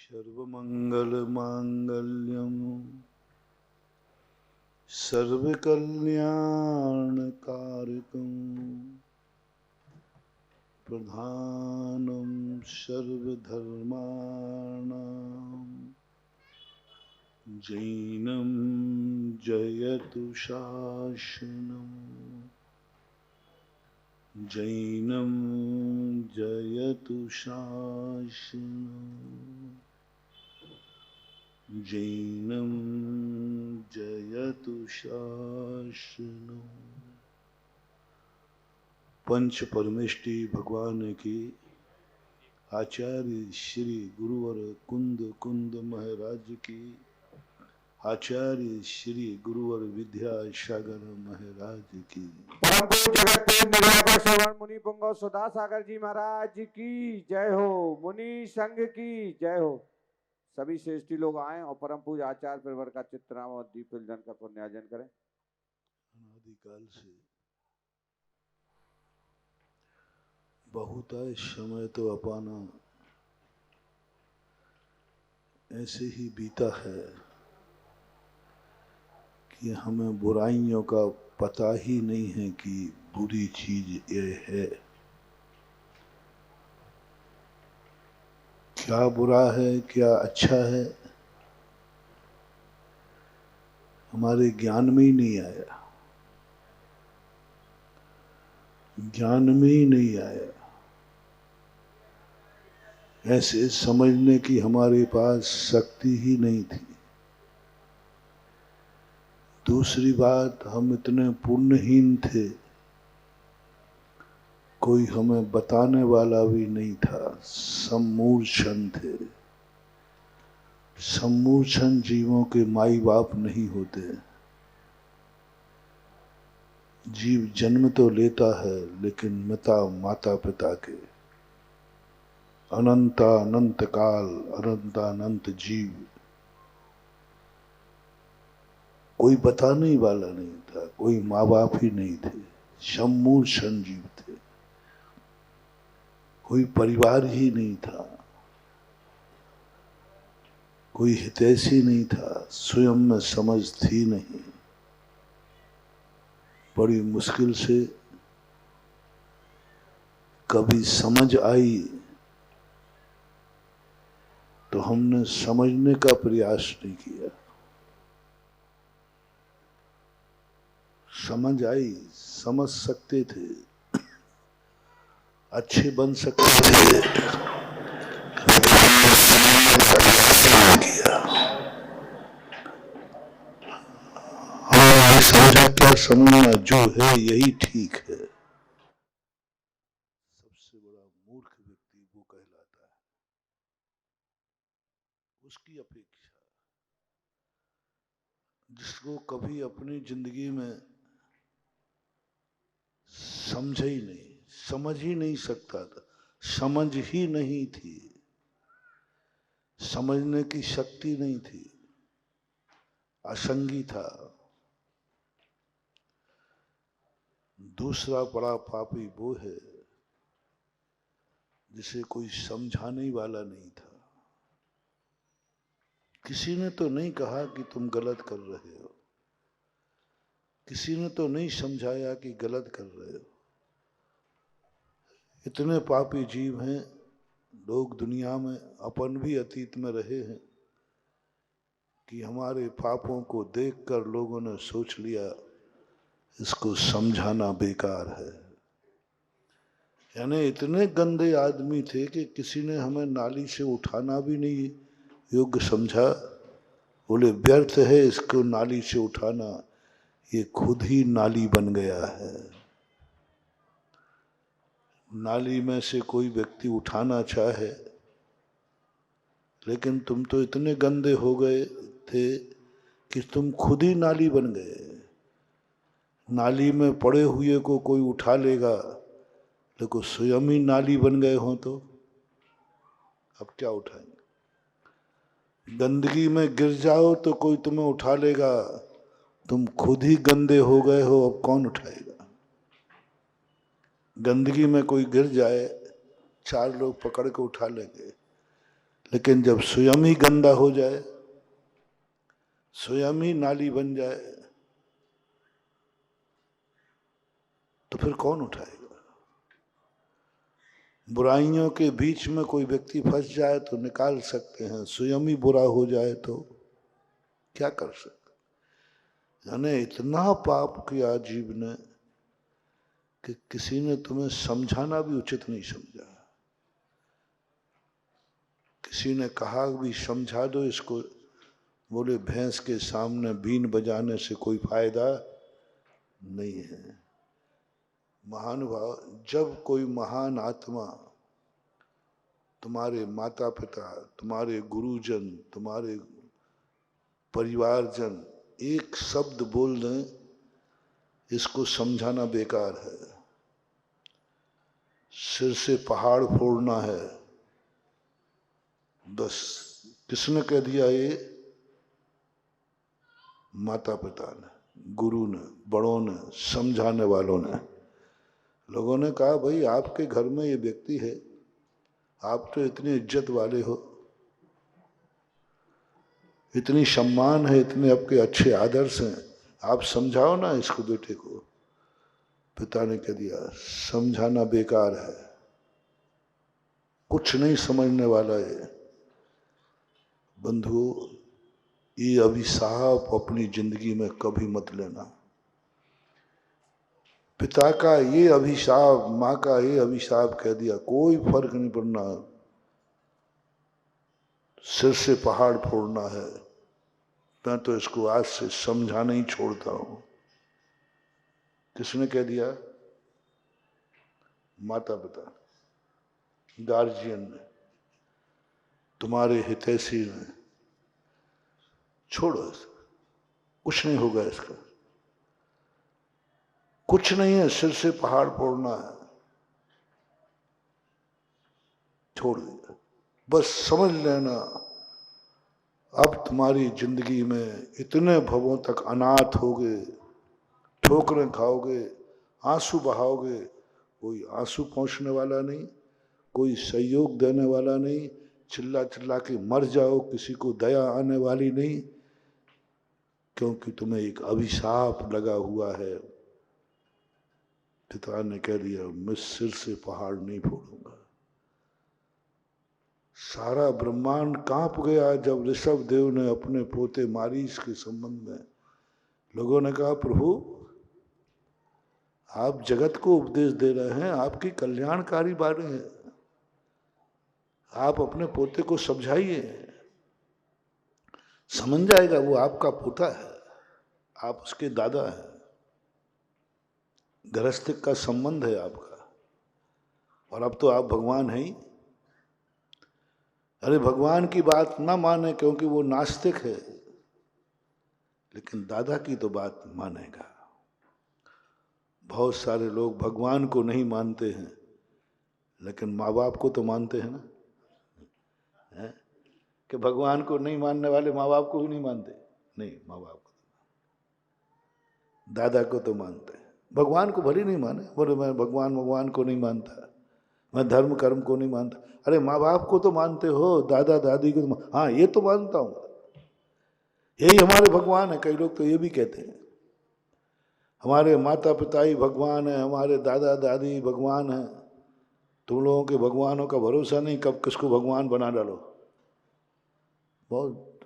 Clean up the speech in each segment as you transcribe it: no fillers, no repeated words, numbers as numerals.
सर्वमंगलमांगल्यं सर्वकल्याणकारकं प्रधानं सर्वधर्माणां जैनं जयतु शासनं जैनं जयतु शासनं जैनं जयतु शासनं। पंच परमेष्टि भगवान की आचार्य श्री गुरुवर कुंद कुंद महाराज की आचार्य श्री गुरुवर विद्यासागर महाराज की परम पूज्य जगत प्रेम निर्वापक श्रवण मुनि पुंगव सुधा सागर जी महाराज की जय हो। मुनि संघ की जय हो। सभी श्रेष्ठी लोग आए और परम पूज्य आचार्य परिवार का चित्रनाम और दीप जन का पुण्यार्जन करें। अनादिकाल से बहुत समय तो अपाना ऐसे ही बीता है कि हमें बुराइयों का पता ही नहीं है कि बुरी चीज ये है, क्या बुरा है क्या अच्छा है, हमारे ज्ञान में ही नहीं आया, ज्ञान में ही नहीं आया। ऐसे समझने की हमारे पास शक्ति ही नहीं थी। दूसरी बात, हम इतने पुण्यहीन थे, कोई हमें बताने वाला भी नहीं था, सम्मूर्छन थे। सम्मूर्छन जीवों के माई बाप नहीं होते। जीव जन्म तो लेता है लेकिन मता माता पिता के। अनंत काल अनंत जीव, कोई बताने वाला नहीं था, कोई माँ बाप ही नहीं थे, सम्मूर्छन जीव थे, कोई परिवार ही नहीं था, कोई हितैषी नहीं था, स्वयं में समझ थी नहीं। बड़ी मुश्किल से कभी समझ आई तो हमने समझने का प्रयास नहीं किया। समझ आई, समझ सकते थे, अच्छे बन सकते थे, किया। हमने समझा क्या समझना, जो है यही ठीक है। सबसे बड़ा मूर्ख व्यक्ति वो कहलाता है। उसकी अपेक्षा जिसको कभी अपनी जिंदगी में समझ ही नहीं, समझ ही नहीं सकता था, समझ ही नहीं थी, समझने की शक्ति नहीं थी, असंगी था। दूसरा बड़ा पापी वो है जिसे कोई समझाने वाला नहीं था। किसी ने तो नहीं कहा कि तुम गलत कर रहे हो, किसी ने तो नहीं समझाया कि गलत कर रहे हो। इतने पापी जीव हैं लोग दुनिया में, अपन भी अतीत में रहे हैं कि हमारे पापों को देखकर लोगों ने सोच लिया इसको समझाना बेकार है। यानी इतने गंदे आदमी थे कि किसी ने हमें नाली से उठाना भी नहीं योग्य समझा। बोले व्यर्थ है इसको नाली से उठाना, ये खुद ही नाली बन गया है। नाली में से कोई व्यक्ति उठाना चाहे, लेकिन तुम तो इतने गंदे हो गए थे कि तुम खुद ही नाली बन गए। नाली में पड़े हुए को कोई उठा लेगा, लेकिन स्वयं ही नाली बन गए हो तो अब क्या उठाएंगे। गंदगी में गिर जाओ तो कोई तुम्हें उठा लेगा, तुम खुद ही गंदे हो गए हो, अब कौन उठाएगा। गंदगी में कोई गिर जाए, चार लोग पकड़ के उठा लेंगे, लेकिन जब स्वयं ही गंदा हो जाए, स्वयं ही नाली बन जाए, तो फिर कौन उठाएगा? बुराइयों के बीच में कोई व्यक्ति फंस जाए तो निकाल सकते हैं, स्वयं ही बुरा हो जाए तो क्या कर सकते? यानी इतना पाप किया जीव ने कि किसी ने तुम्हें समझाना भी उचित नहीं समझा। किसी ने कहा भी समझा दो इसको, बोले भैंस के सामने बीन बजाने से कोई फायदा नहीं है। महानुभाव, जब कोई महान आत्मा तुम्हारे माता पिता, तुम्हारे गुरुजन, तुम्हारे परिवारजन एक शब्द बोल दें, इसको समझाना बेकार है, सिर से पहाड़ फोड़ना है। बस किसने कह दिया ये? माता पिता ने, गुरु ने, बड़ों ने, समझाने वालों ने। लोगों ने कहा भाई आपके घर में ये व्यक्ति है, आप तो इतनी इज्जत वाले हो, इतनी सम्मान है, इतने आपके अच्छे आदर्श हैं, आप समझाओ ना इसको, बेटे को। पिता ने कह दिया समझाना बेकार है, कुछ नहीं समझने वाला है। बंधुओं, ये अभिशाप अपनी जिंदगी में कभी मत लेना। पिता का ये अभिशाप, माँ का ये अभिशाप कह दिया, कोई फर्क नहीं पड़ना, सिर से पहाड़ फोड़ना है। मैं तो इसको आज से समझाना ही छोड़ता हूं। किसने कह दिया? माता पिता, गार्जियन ने, तुम्हारे हितैषी ने। छोड़ो, कुछ नहीं होगा इसका, कुछ नहीं है, सिर से पहाड़ फोड़ना है, छोड़ दिया। बस समझ लेना, अब तुम्हारी जिंदगी में इतने भवों तक अनाथ होगे, ठोकरें खाओगे, आंसू बहाओगे, कोई आंसू पहुंचने वाला नहीं, कोई सहयोग देने वाला नहीं, चिल्ला चिल्ला के मर जाओ, किसी को दया आने वाली नहीं, क्योंकि तुम्हें एक अभिशाप लगा हुआ है। पिता ने कह दिया मैं सिर से पहाड़ नहीं फोड़ूंगा। सारा ब्रह्मांड कांप गया जब ऋषभ देव ने अपने पोते मारीच के संबंध में, लोगों ने कहा प्रभु आप जगत को उपदेश दे रहे हैं, आपकी कल्याणकारी बातें हैं, आप अपने पोते को समझाइए, समझ जाएगा, वो आपका पोता है, आप उसके दादा हैं, गृहस्थिक का संबंध है आपका, और अब तो आप भगवान हैं ही। अरे भगवान की बात ना माने क्योंकि वो नास्तिक है, लेकिन दादा की तो बात मानेगा। बहुत सारे लोग भगवान को नहीं मानते हैं, लेकिन माँ बाप को तो मानते हैं ना, है? कि भगवान को नहीं मानने वाले माँ बाप को भी नहीं मानते? नहीं, माँ बाप को, दादा को तो मानते हैं। भगवान को भले नहीं माने, बोले मैं भगवान को नहीं मानता, मैं धर्म कर्म को नहीं मानता। अरे माँ बाप को तो मानते हो, दादा दादी को तो, हाँ ये तो मानता हूँ, यही हमारे भगवान है। कई लोग तो ये भी कहते हैं हमारे माता पिता ही भगवान है, हमारे दादा दादी भगवान है। तुम लोगों के भगवानों का भरोसा नहीं, कब किसको भगवान बना डालो। बहुत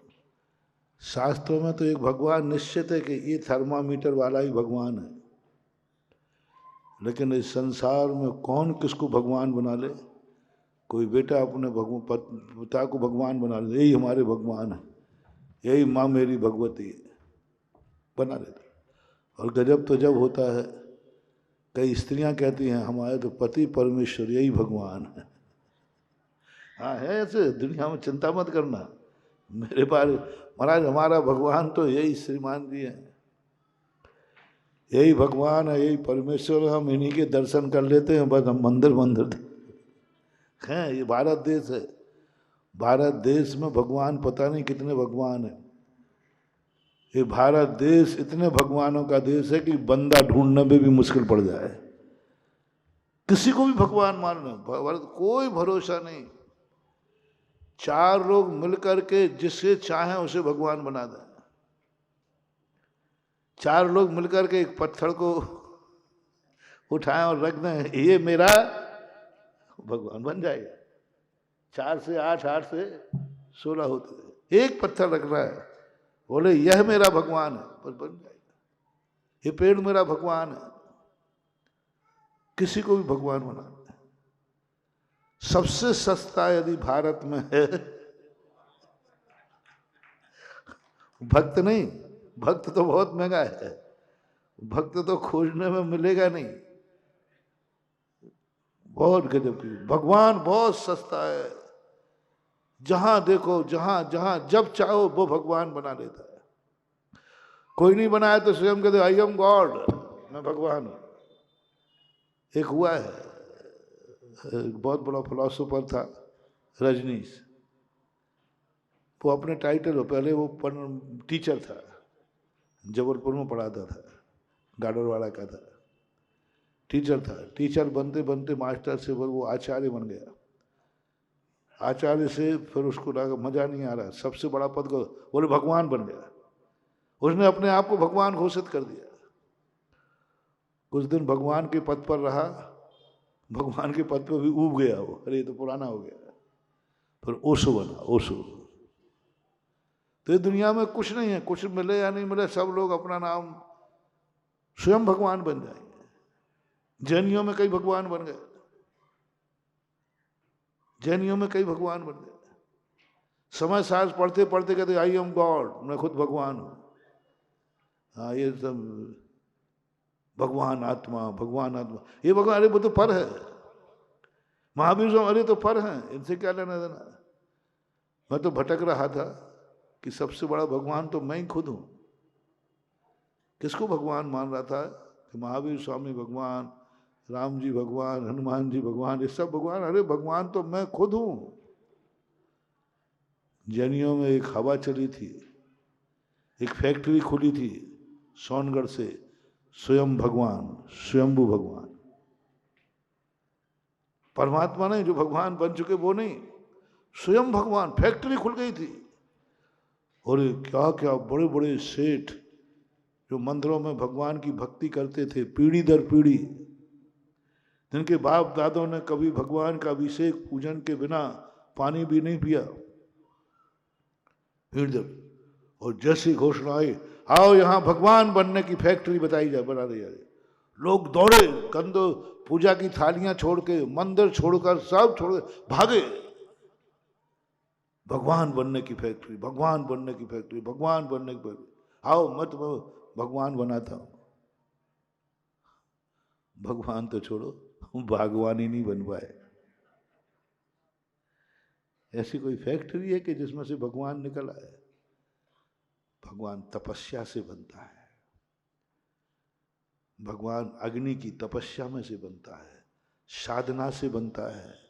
शास्त्रों में तो एक भगवान निश्चित है कि ये थर्मामीटर वाला ही भगवान है, लेकिन इस संसार में कौन किसको भगवान बना ले। कोई बेटा अपने पिता को भगवान बना ले, यही हमारे भगवान है, यही माँ मेरी भगवती है, बना लेता। और गजब तो जब होता है, कई स्त्रियां कहती हैं हमारे तो पति परमेश्वर यही भगवान है। हाँ है ऐसे, दुनिया में चिंता मत करना, मेरे पास महाराज हमारा भगवान तो यही श्रीमान जी है, यही भगवान है, यही परमेश्वर है, हम इन्हीं के दर्शन कर लेते हैं बस। हम मंदिर हैं, ये भारत देश है, भारत देश में भगवान पता नहीं कितने भगवान हैं। ये भारत देश इतने भगवानों का देश है कि बंदा ढूंढने में भी मुश्किल पड़ जाए, किसी को भी भगवान मानना, कोई भरोसा नहीं। चार लोग मिलकर के जिससे चाहें उसे भगवान बना दें। चार लोग मिलकर के एक पत्थर को उठाएं और रख दें, ये मेरा भगवान बन जाएगा। 4 से 8, 8 से 16 होते हैं। एक पत्थर रख रहा है, बोले यह मेरा भगवान है, बस बन जाएगा। ये पेड़ मेरा भगवान है, किसी को भी भगवान बना दे। सबसे सस्ता यदि भारत में है भक्त नहीं, भक्त तो बहुत महंगा है, भक्त तो खोजने में मिलेगा नहीं, बहुत गजब की। भगवान बहुत सस्ता है, जहां देखो, जहां जहां जब चाहो वो भगवान बना देता है। कोई नहीं बनाया तो स्वयं कहते आई एम गॉड, मैं भगवान हूं। एक हुआ है, बहुत बड़ा फिलोसोफर था रजनीश, वो अपने टाइटल हो, पहले वो टीचर था, जबलपुर में पढ़ाता था, गाडरवाड़ा का था, टीचर था। टीचर बनते बनते मास्टर से वो आचार्य बन गया। आचार्य से फिर उसको लगा मजा नहीं आ रहा, सबसे बड़ा पद को, बोले भगवान बन गया। उसने अपने आप को भगवान घोषित कर दिया। कुछ दिन भगवान के पद पर रहा, भगवान के पद पर भी ऊब गया वो, अरे ये तो पुराना हो गया। फिर ओशो बना, ओशो। तो ये दुनिया में कुछ नहीं है, कुछ मिले या नहीं मिले, सब लोग अपना नाम स्वयं भगवान बन जाएंगे। जैनियों में कई भगवान बन गए, जैनियों में कई भगवान बन गए। समय साज पढ़ते पढ़ते कहते आई एम गॉड, मैं खुद भगवान हूं। हाँ, ये सब भगवान आत्मा, भगवान आत्मा, ये भगवान, अरे वो तो पर है। महावीर स्वामी, अरे तो पर हैं, इनसे क्या लेना देना। मैं तो भटक रहा था कि सबसे बड़ा भगवान तो मैं ही खुद हूं। किसको भगवान मान रहा था कि महावीर स्वामी भगवान, राम जी भगवान, हनुमान जी भगवान, ये सब भगवान। अरे भगवान तो मैं खुद हूं। जैनियों में एक हवा चली थी, एक फैक्ट्री खुली थी सोनगढ़ से, स्वयं भगवान, स्वयंभू भगवान। परमात्मा नहीं, जो भगवान बन चुके वो नहीं, स्वयं भगवान। फैक्ट्री खुल गई थी। और क्या क्या बड़े बड़े सेठ जो मंदिरों में भगवान की भक्ति करते थे, पीढ़ी दर पीढ़ी, जिनके बाप दादों ने कभी भगवान का अभिषेक पूजन के बिना पानी भी नहीं पिया, पीढ़ी दर। और जैसी घोषणा आई, आओ यहां भगवान बनने की फैक्ट्री बताई जाए, बना दी जाए, लोग दौड़े, कंदो पूजा की थालियां छोड़ के, मंदिर छोड़कर, सब छोड़ भागे। भगवान बनने की फैक्ट्री, भगवान बनने की फैक्ट्री, भगवान बनने की फैक्ट्री। आओ मैं तुम्हें भगवान बनाता हूं। भगवान तो छोड़ो, भगवान ही नहीं बन पाए। ऐसी कोई फैक्ट्री है कि जिसमें से भगवान निकल आए? भगवान तपस्या से बनता है, भगवान अग्नि की तपस्या में से बनता है, साधना से बनता है।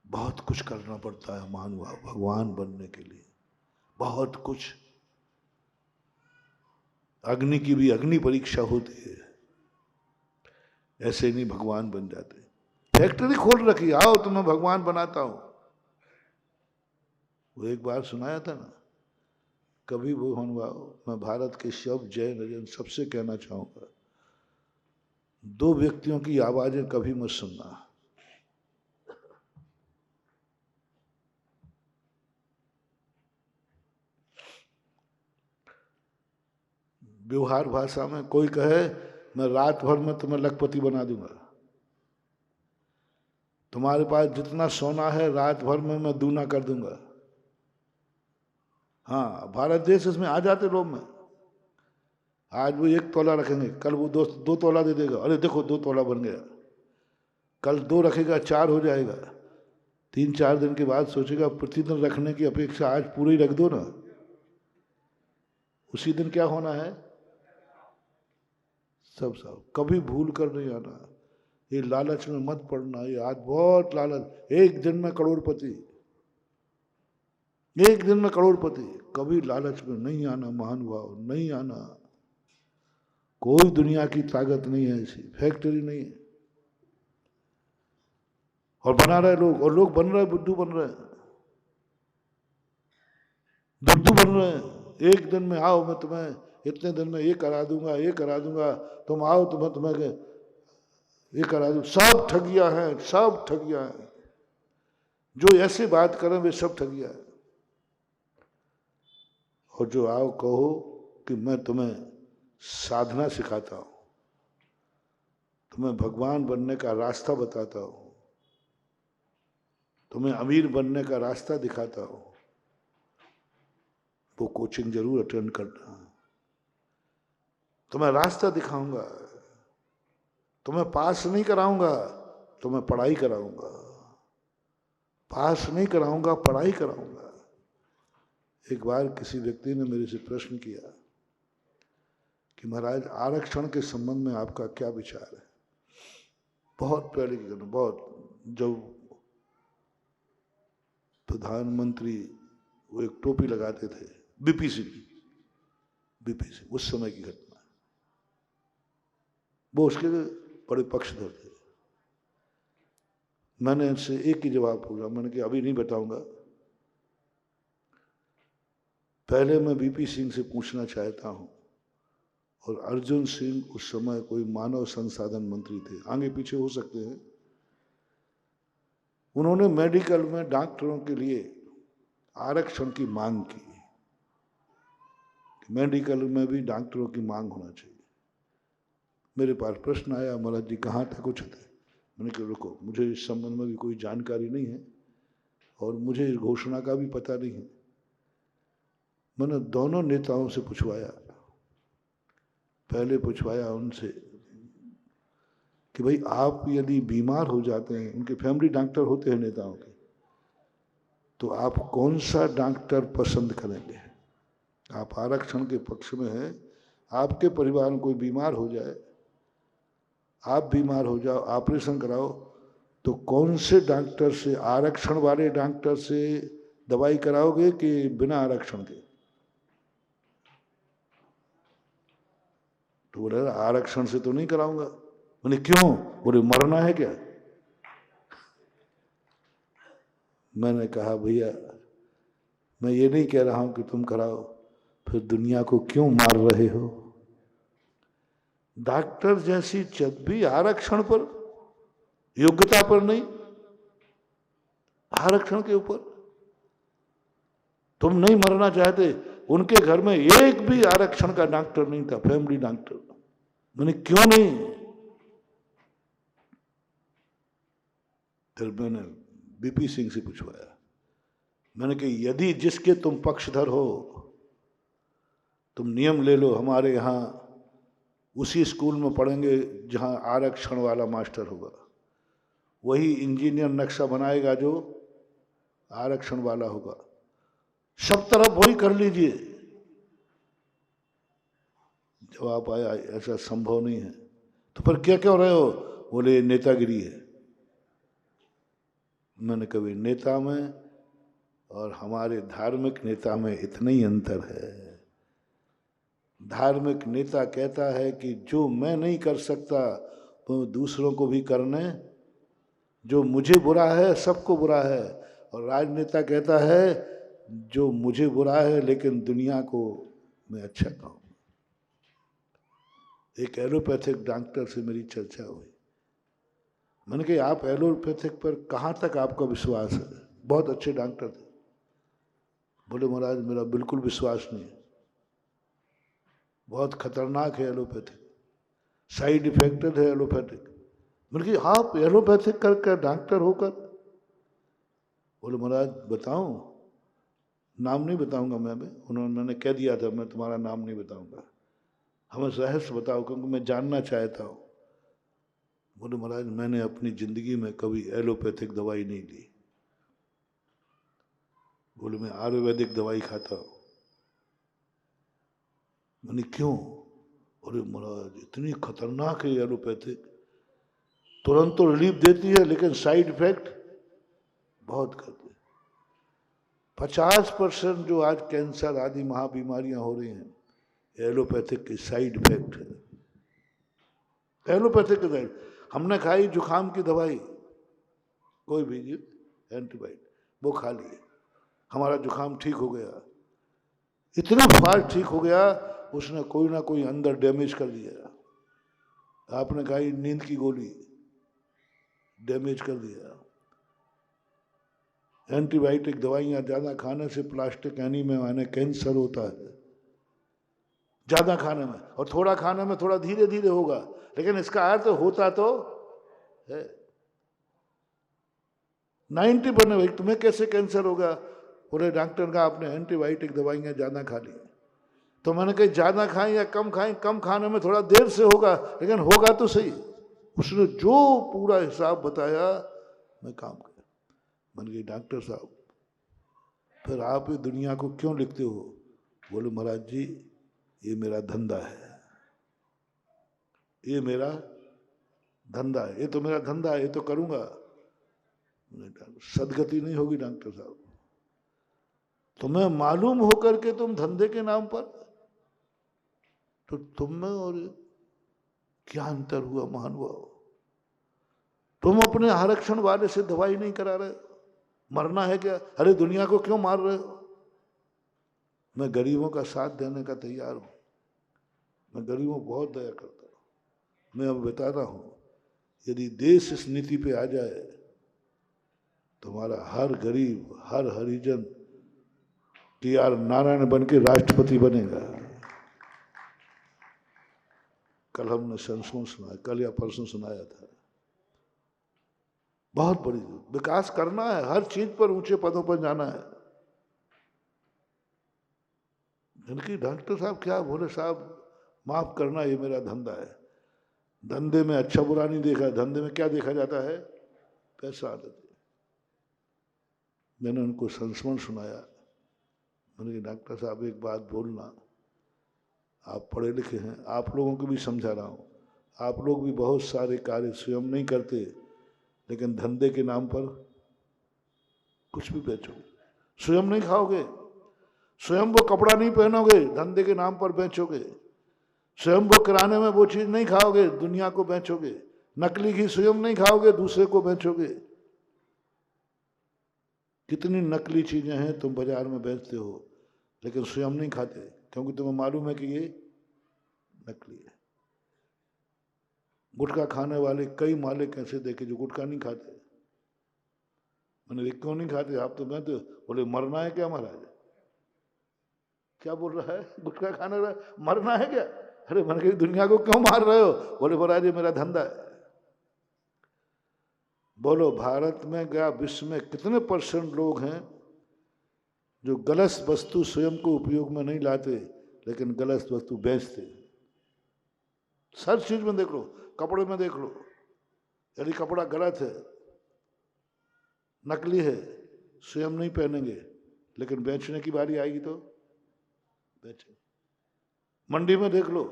बहुत कुछ करना पड़ता है महानुभाव भगवान बनने के लिए, बहुत कुछ। अग्नि की भी अग्नि परीक्षा होती है, ऐसे नहीं भगवान बन जाते। फैक्ट्री खोल रखी, आओ तुम्हें भगवान बनाता हूं। वो एक बार सुनाया था ना, कभी वो महानुभाव, मैं भारत के सब जैन सबसे कहना चाहूंगा, 2 व्यक्तियों की आवाजें कभी मत सुनना। व्यवहार भाषा में कोई कहे मैं रात भर में तुम्हें लखपति बना दूंगा, तुम्हारे पास जितना सोना है रात भर में मैं दूना कर दूंगा। हाँ, भारत देश इसमें आ जाते लोग में। आज वो 1 तोला रखेंगे, कल वो 2 तोला दे देगा, अरे देखो 2 तोला बन गया। कल 2 रखेगा, 4 हो जाएगा। 3-4 दिन के बाद सोचेगा प्रतिदिन रखने की अपेक्षा आज पूरे ही रख दो ना, उसी दिन क्या होना है सब सब। कभी भूल कर नहीं आना, ये लालच में मत पड़ना। ये आज बहुत लालच, एक दिन में करोड़पति, एक दिन में करोड़पति। कभी लालच में नहीं आना महानुभाव, नहीं आना। कोई दुनिया की ताकत नहीं है ऐसी, फैक्ट्री नहीं है। और बना रहे लोग, और लोग बन रहे, बुद्धू बन रहे। बुद्धू बन रहे हैं। एक दिन में आओ, मैं तुम्हें इतने दिन में ये करा दूंगा, ये करा दूंगा, तुम आओ तुम्हें ये करा दूँ। सब ठगियां हैं, सब ठगियां हैं। जो ऐसी बात करें वे सब ठगियां हैं। और जो आओ कहो कि मैं तुम्हें साधना सिखाता हूं, तुम्हें भगवान बनने का रास्ता बताता हूं, तुम्हें अमीर बनने का रास्ता दिखाता हूं, वो कोचिंग जरूर अटेंड करना। तुम्हें रास्ता दिखाऊंगा, तुम्हें पास नहीं कराऊंगा, तुम्हें पढ़ाई कराऊंगा। पास नहीं कराऊंगा, पढ़ाई कराऊंगा। एक बार किसी व्यक्ति ने मेरे से प्रश्न किया कि महाराज आरक्षण के संबंध में आपका क्या विचार है। बहुत पहले की घटना, बहुत जब प्रधानमंत्री वो एक टोपी लगाते थे, बीपी सिंह, उस समय की घटना। वो उसके बड़े पक्षधर थे। मैंने इनसे एक ही जवाब पूछा, मैंने कहा अभी नहीं बताऊंगा, पहले मैं बीपी सिंह से पूछना चाहता हूं। और अर्जुन सिंह उस समय कोई मानव संसाधन मंत्री थे, आगे पीछे हो सकते हैं। उन्होंने मेडिकल में डॉक्टरों के लिए आरक्षण की मांग की, मेडिकल में भी डॉक्टरों की मांग होना चाहिए। मेरे पास प्रश्न आया, महाराज जी कहाँ तक उचित है। मैंने कहा रुको, मुझे इस संबंध में भी कोई जानकारी नहीं है और मुझे इस घोषणा का भी पता नहीं है। मैंने दोनों नेताओं से पूछवाया। पहले पूछवाया उनसे कि भाई आप यदि बीमार हो जाते हैं, उनके फैमिली डॉक्टर होते हैं नेताओं के, तो आप कौन सा डॉक्टर पसंद करेंगे। आप आरक्षण के पक्ष में हैं, आपके परिवार में कोई बीमार हो जाए, आप बीमार हो जाओ, ऑपरेशन कराओ, तो कौन से डॉक्टर से, आरक्षण वाले डॉक्टर से दवाई कराओगे कि बिना आरक्षण के। तो बोले आरक्षण से तो नहीं कराऊंगा। मैंने क्यों। बोले मरना है क्या। मैंने कहा भैया मैं ये नहीं कह रहा हूं कि तुम कराओ, फिर दुनिया को क्यों मार रहे हो। डॉक्टर जैसी भी आरक्षण पर, योग्यता पर नहीं, आरक्षण के ऊपर। तुम नहीं मरना चाहते। उनके घर में एक भी आरक्षण का डॉक्टर नहीं था, फैमिली डॉक्टर। मैंने क्यों नहीं। फिर मैंने बीपी सिंह से पूछवाया। मैंने कहा यदि जिसके तुम पक्षधर हो, तुम नियम ले लो, हमारे यहाँ उसी स्कूल में पढ़ेंगे जहाँ आरक्षण वाला मास्टर होगा, वही इंजीनियर नक्शा बनाएगा जो आरक्षण वाला होगा, सब तरफ वही कर लीजिए। जवाब आया ऐसा संभव नहीं है। तो फिर क्या क्यों रहे हो। बोले नेतागिरी है। मैंने कभी नेता में और हमारे धार्मिक नेता में इतना ही अंतर है। धार्मिक नेता कहता है कि जो मैं नहीं कर सकता वो दूसरों को भी करने, जो मुझे बुरा है सबको बुरा है। और राजनेता कहता है जो मुझे बुरा है लेकिन दुनिया को मैं अच्छा कहूँ। एक एलोपैथिक डॉक्टर से मेरी चर्चा हुई। मैंने कहा आप एलोपैथिक पर कहाँ तक आपका विश्वास है। बहुत अच्छे डॉक्टर थे। बोले महाराज मेरा बिल्कुल विश्वास नहीं है, बहुत खतरनाक है एलोपैथिक, साइड इफेक्टेड है एलोपैथिक। मैंने कहा आप एलोपैथिक करके डॉक्टर होकर। बोले महाराज बताऊं। नाम नहीं बताऊंगा मैंने कह दिया था मैं तुम्हारा नाम नहीं बताऊंगा, हमें रहस्य बताओ क्योंकि मैं जानना चाहता हूं। बोले महाराज मैंने अपनी जिंदगी में कभी एलोपैथिक दवाई नहीं ली। बोले मैं आयुर्वेदिक दवाई खाता हूं। मैंने क्यों। बोले महाराज इतनी खतरनाक है एलोपैथिक, तुरंत तो रिलीफ देती है लेकिन साइड इफेक्ट बहुत करती है। 50% जो आज कैंसर आदि महाबीमारियां हो रही हैं एलोपैथिक के साइड इफेक्ट है। एलोपैथिक के साइड, हमने खाई जुकाम की दवाई, कोई भी एंटीबायोटिक, वो खा लिए, हमारा जुकाम ठीक हो गया। इतना फास्ट ठीक हो गया, उसने कोई ना कोई अंदर डैमेज कर दिया। आपने कहा नींद की गोली डैमेज कर दिया। एंटीबायोटिक दवाइयां ज्यादा खाने से प्लास्टिक एनीमिया यानी कैंसर होता है ज्यादा खाने में, और थोड़ा खाने में थोड़ा धीरे धीरे होगा, लेकिन इसका अर्थ होता तो है। 90 बने भाई तुम्हें कैसे कैंसर होगा? बोले डॉक्टर का आपने एंटीबायोटिक दवाइयां ज्यादा खा ली। तो मैंने कहा ज्यादा खाएं या कम खाएं, कम खाने में थोड़ा देर से होगा, लेकिन होगा तो सही। उसने जो पूरा हिसाब बताया मैं काम किया। मैंने कहा डॉक्टर साहब फिर आप ये दुनिया को क्यों लिखते हो? बोले महाराज जी ये मेरा धंधा है, ये मेरा धंधा है, ये तो मेरा धंधा है, ये तो करूंगा। सदगति नहीं होगी डॉक्टर साहब। तुम्हें मालूम होकर के तुम धंधे के नाम पर, तो तुम में और क्या अंतर हुआ महानुभाव? तुम अपने आरक्षण वाले से दवाई नहीं करा रहे, मरना है क्या? अरे दुनिया को क्यों मार रहे हो? मैं गरीबों का साथ देने का तैयार हूं, मैं गरीबों को बहुत दया करता हूं। मैं अब बता रहा हूं, यदि देश इस नीति पे आ जाए तो हमारा हर गरीब, हर हरिजन टी.आर. नारायण बन के राष्ट्रपति बनेगा। कल हमने संस्मरण सुनाया, कल या परसों सुनाया था। बहुत बड़ी विकास करना है, हर चीज पर ऊंचे पदों पर जाना है। इनकी डॉक्टर साहब क्या बोले, साहब माफ करना ये मेरा धंधा है। धंधे में अच्छा बुरा नहीं देखा, धंधे में क्या देखा जाता है? पैसा आदत है। मैंने उनको संस्मरण सुनाया। मैंने कहा डॉक्टर साहब एक बात बोलना, आप पढ़े लिखे हैं, आप लोगों को भी समझा रहा हूँ, आप लोग भी बहुत सारे कार्य स्वयं नहीं करते, लेकिन धंधे के नाम पर कुछ भी बेचोगे, स्वयं नहीं खाओगे, स्वयं वो कपड़ा नहीं पहनोगे, धंधे के नाम पर बेचोगे, स्वयं वो किराने में वो चीज नहीं खाओगे, दुनिया को बेचोगे, नकली घी स्वयं नहीं खाओगे, दूसरे को बेचोगे। कितनी नकली चीजें हैं तुम बाजार में बेचते हो, लेकिन स्वयं नहीं खाते, क्योंकि तुम्हें मालूम है कि ये नकली है। गुटखा खाने वाले कई मालिक ऐसे देखे जो गुटखा नहीं खाते। मैंने क्यों नहीं खाते? आप तो बेचते हो। बोले मरना है क्या महाराज? क्या बोल रहा है? गुटखा खाने रहा, मरना है क्या? अरे मैंने कही दुनिया को क्यों मार रहे हो? बोले महाराज ये मेरा धंधा है। बोलो भारत में क्या विश्व में कितने % लोग हैं जो गलत वस्तु स्वयं को उपयोग में नहीं लाते, लेकिन गलत वस्तु बेचते? हर चीज में देख लो, कपड़े में देख लो, यदि कपड़ा गलत है, नकली है, स्वयं नहीं पहनेंगे, लेकिन बेचने की बारी आएगी तो बेचेंगे। मंडी में देख लो,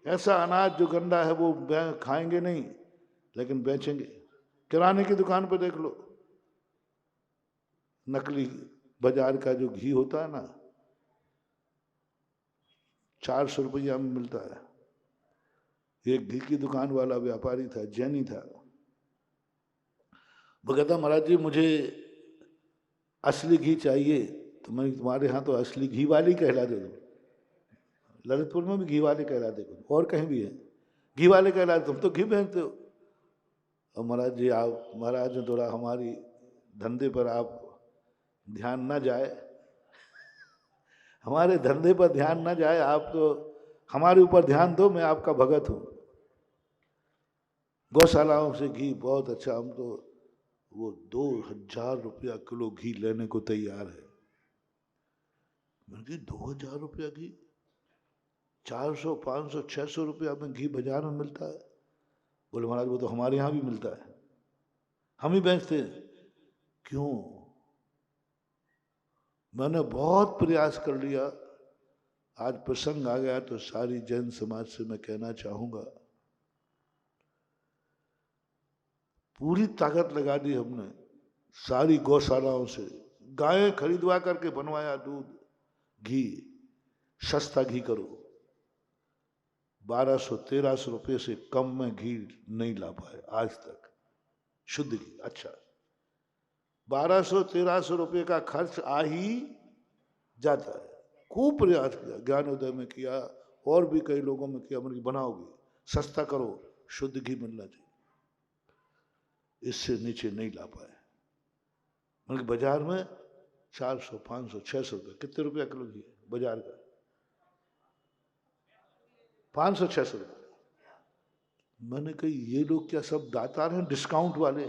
ऐसा अनाज जो गंदा है वो खाएंगे नहीं, लेकिन बेचेंगे। किराने की दुकान पर देख लो, नकली बाजार का जो घी होता है ना, 400 रुपया में मिलता है। एक घी की दुकान वाला व्यापारी था, जैनी था, वो कहता महाराज जी मुझे असली घी चाहिए। तो मैंने तुम्हारे यहाँ तो असली घी वाली कहलाते हो, ललितपुर में भी घी वाले कहलाते हो, और कहीं भी है घी वाले कहलाते, तुम तो घी पहनते हो। और महाराज जी आप, महाराज ने थोड़ा हमारी धंधे पर आप ध्यान ना जाए, हमारे धंधे पर ध्यान ना जाए, आप तो हमारे ऊपर ध्यान दो, मैं आपका भगत हूँ। गौशालाओं से घी बहुत अच्छा, हम तो वो 2000 रुपया किलो घी लेने को तैयार है। मैंने 2000 रुपया घी, 400, 500, 600 रुपया में घी बाजार में मिलता है। बोले महाराज वो तो हमारे यहाँ भी मिलता है, हम ही बेचते हैं। क्यों? मैंने बहुत प्रयास कर लिया, आज प्रसंग आ गया तो सारी जैन समाज से मैं कहना चाहूंगा, पूरी ताकत लगा दी हमने सारी गौशालाओं से, गायें खरीदवा करके बनवाया दूध, घी, सस्ता घी करो। 1200-1300 रुपये से कम में घी नहीं ला पाए आज तक, शुद्ध घी। अच्छा 1200-1300 रुपये का खर्च आ ही जाता है, खूब प्रयास किया, ज्ञानोदय में किया और भी कई लोगों में किया। मैंने बनाओगी, सस्ता करो, शुद्ध घी मिलना चाहिए। इससे नीचे नहीं ला पाए। मैंने बाजार में 400, 500, 600 रुपये, कितने रुपया किलो घी है बाजार का? 500, 600 रुपये। मैंने कही ये लोग क्या सब दातार हैं, डिस्काउंट वाले?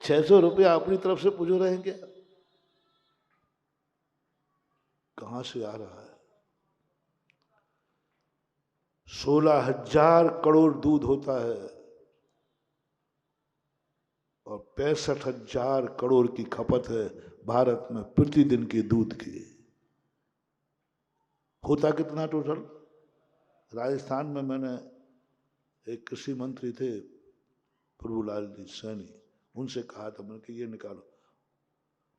600 रुपया अपनी तरफ से पुजो रहे हैं क्या? कहां से आ रहा है? 16,000 करोड़ दूध होता है और 65,000 करोड़ की खपत है भारत में प्रतिदिन के दूध की। होता कितना टोटल? राजस्थान में मैंने एक कृषि मंत्री थे प्रभुलाल जी सैनी, उनसे कहा था, मैंने कि ये निकालो,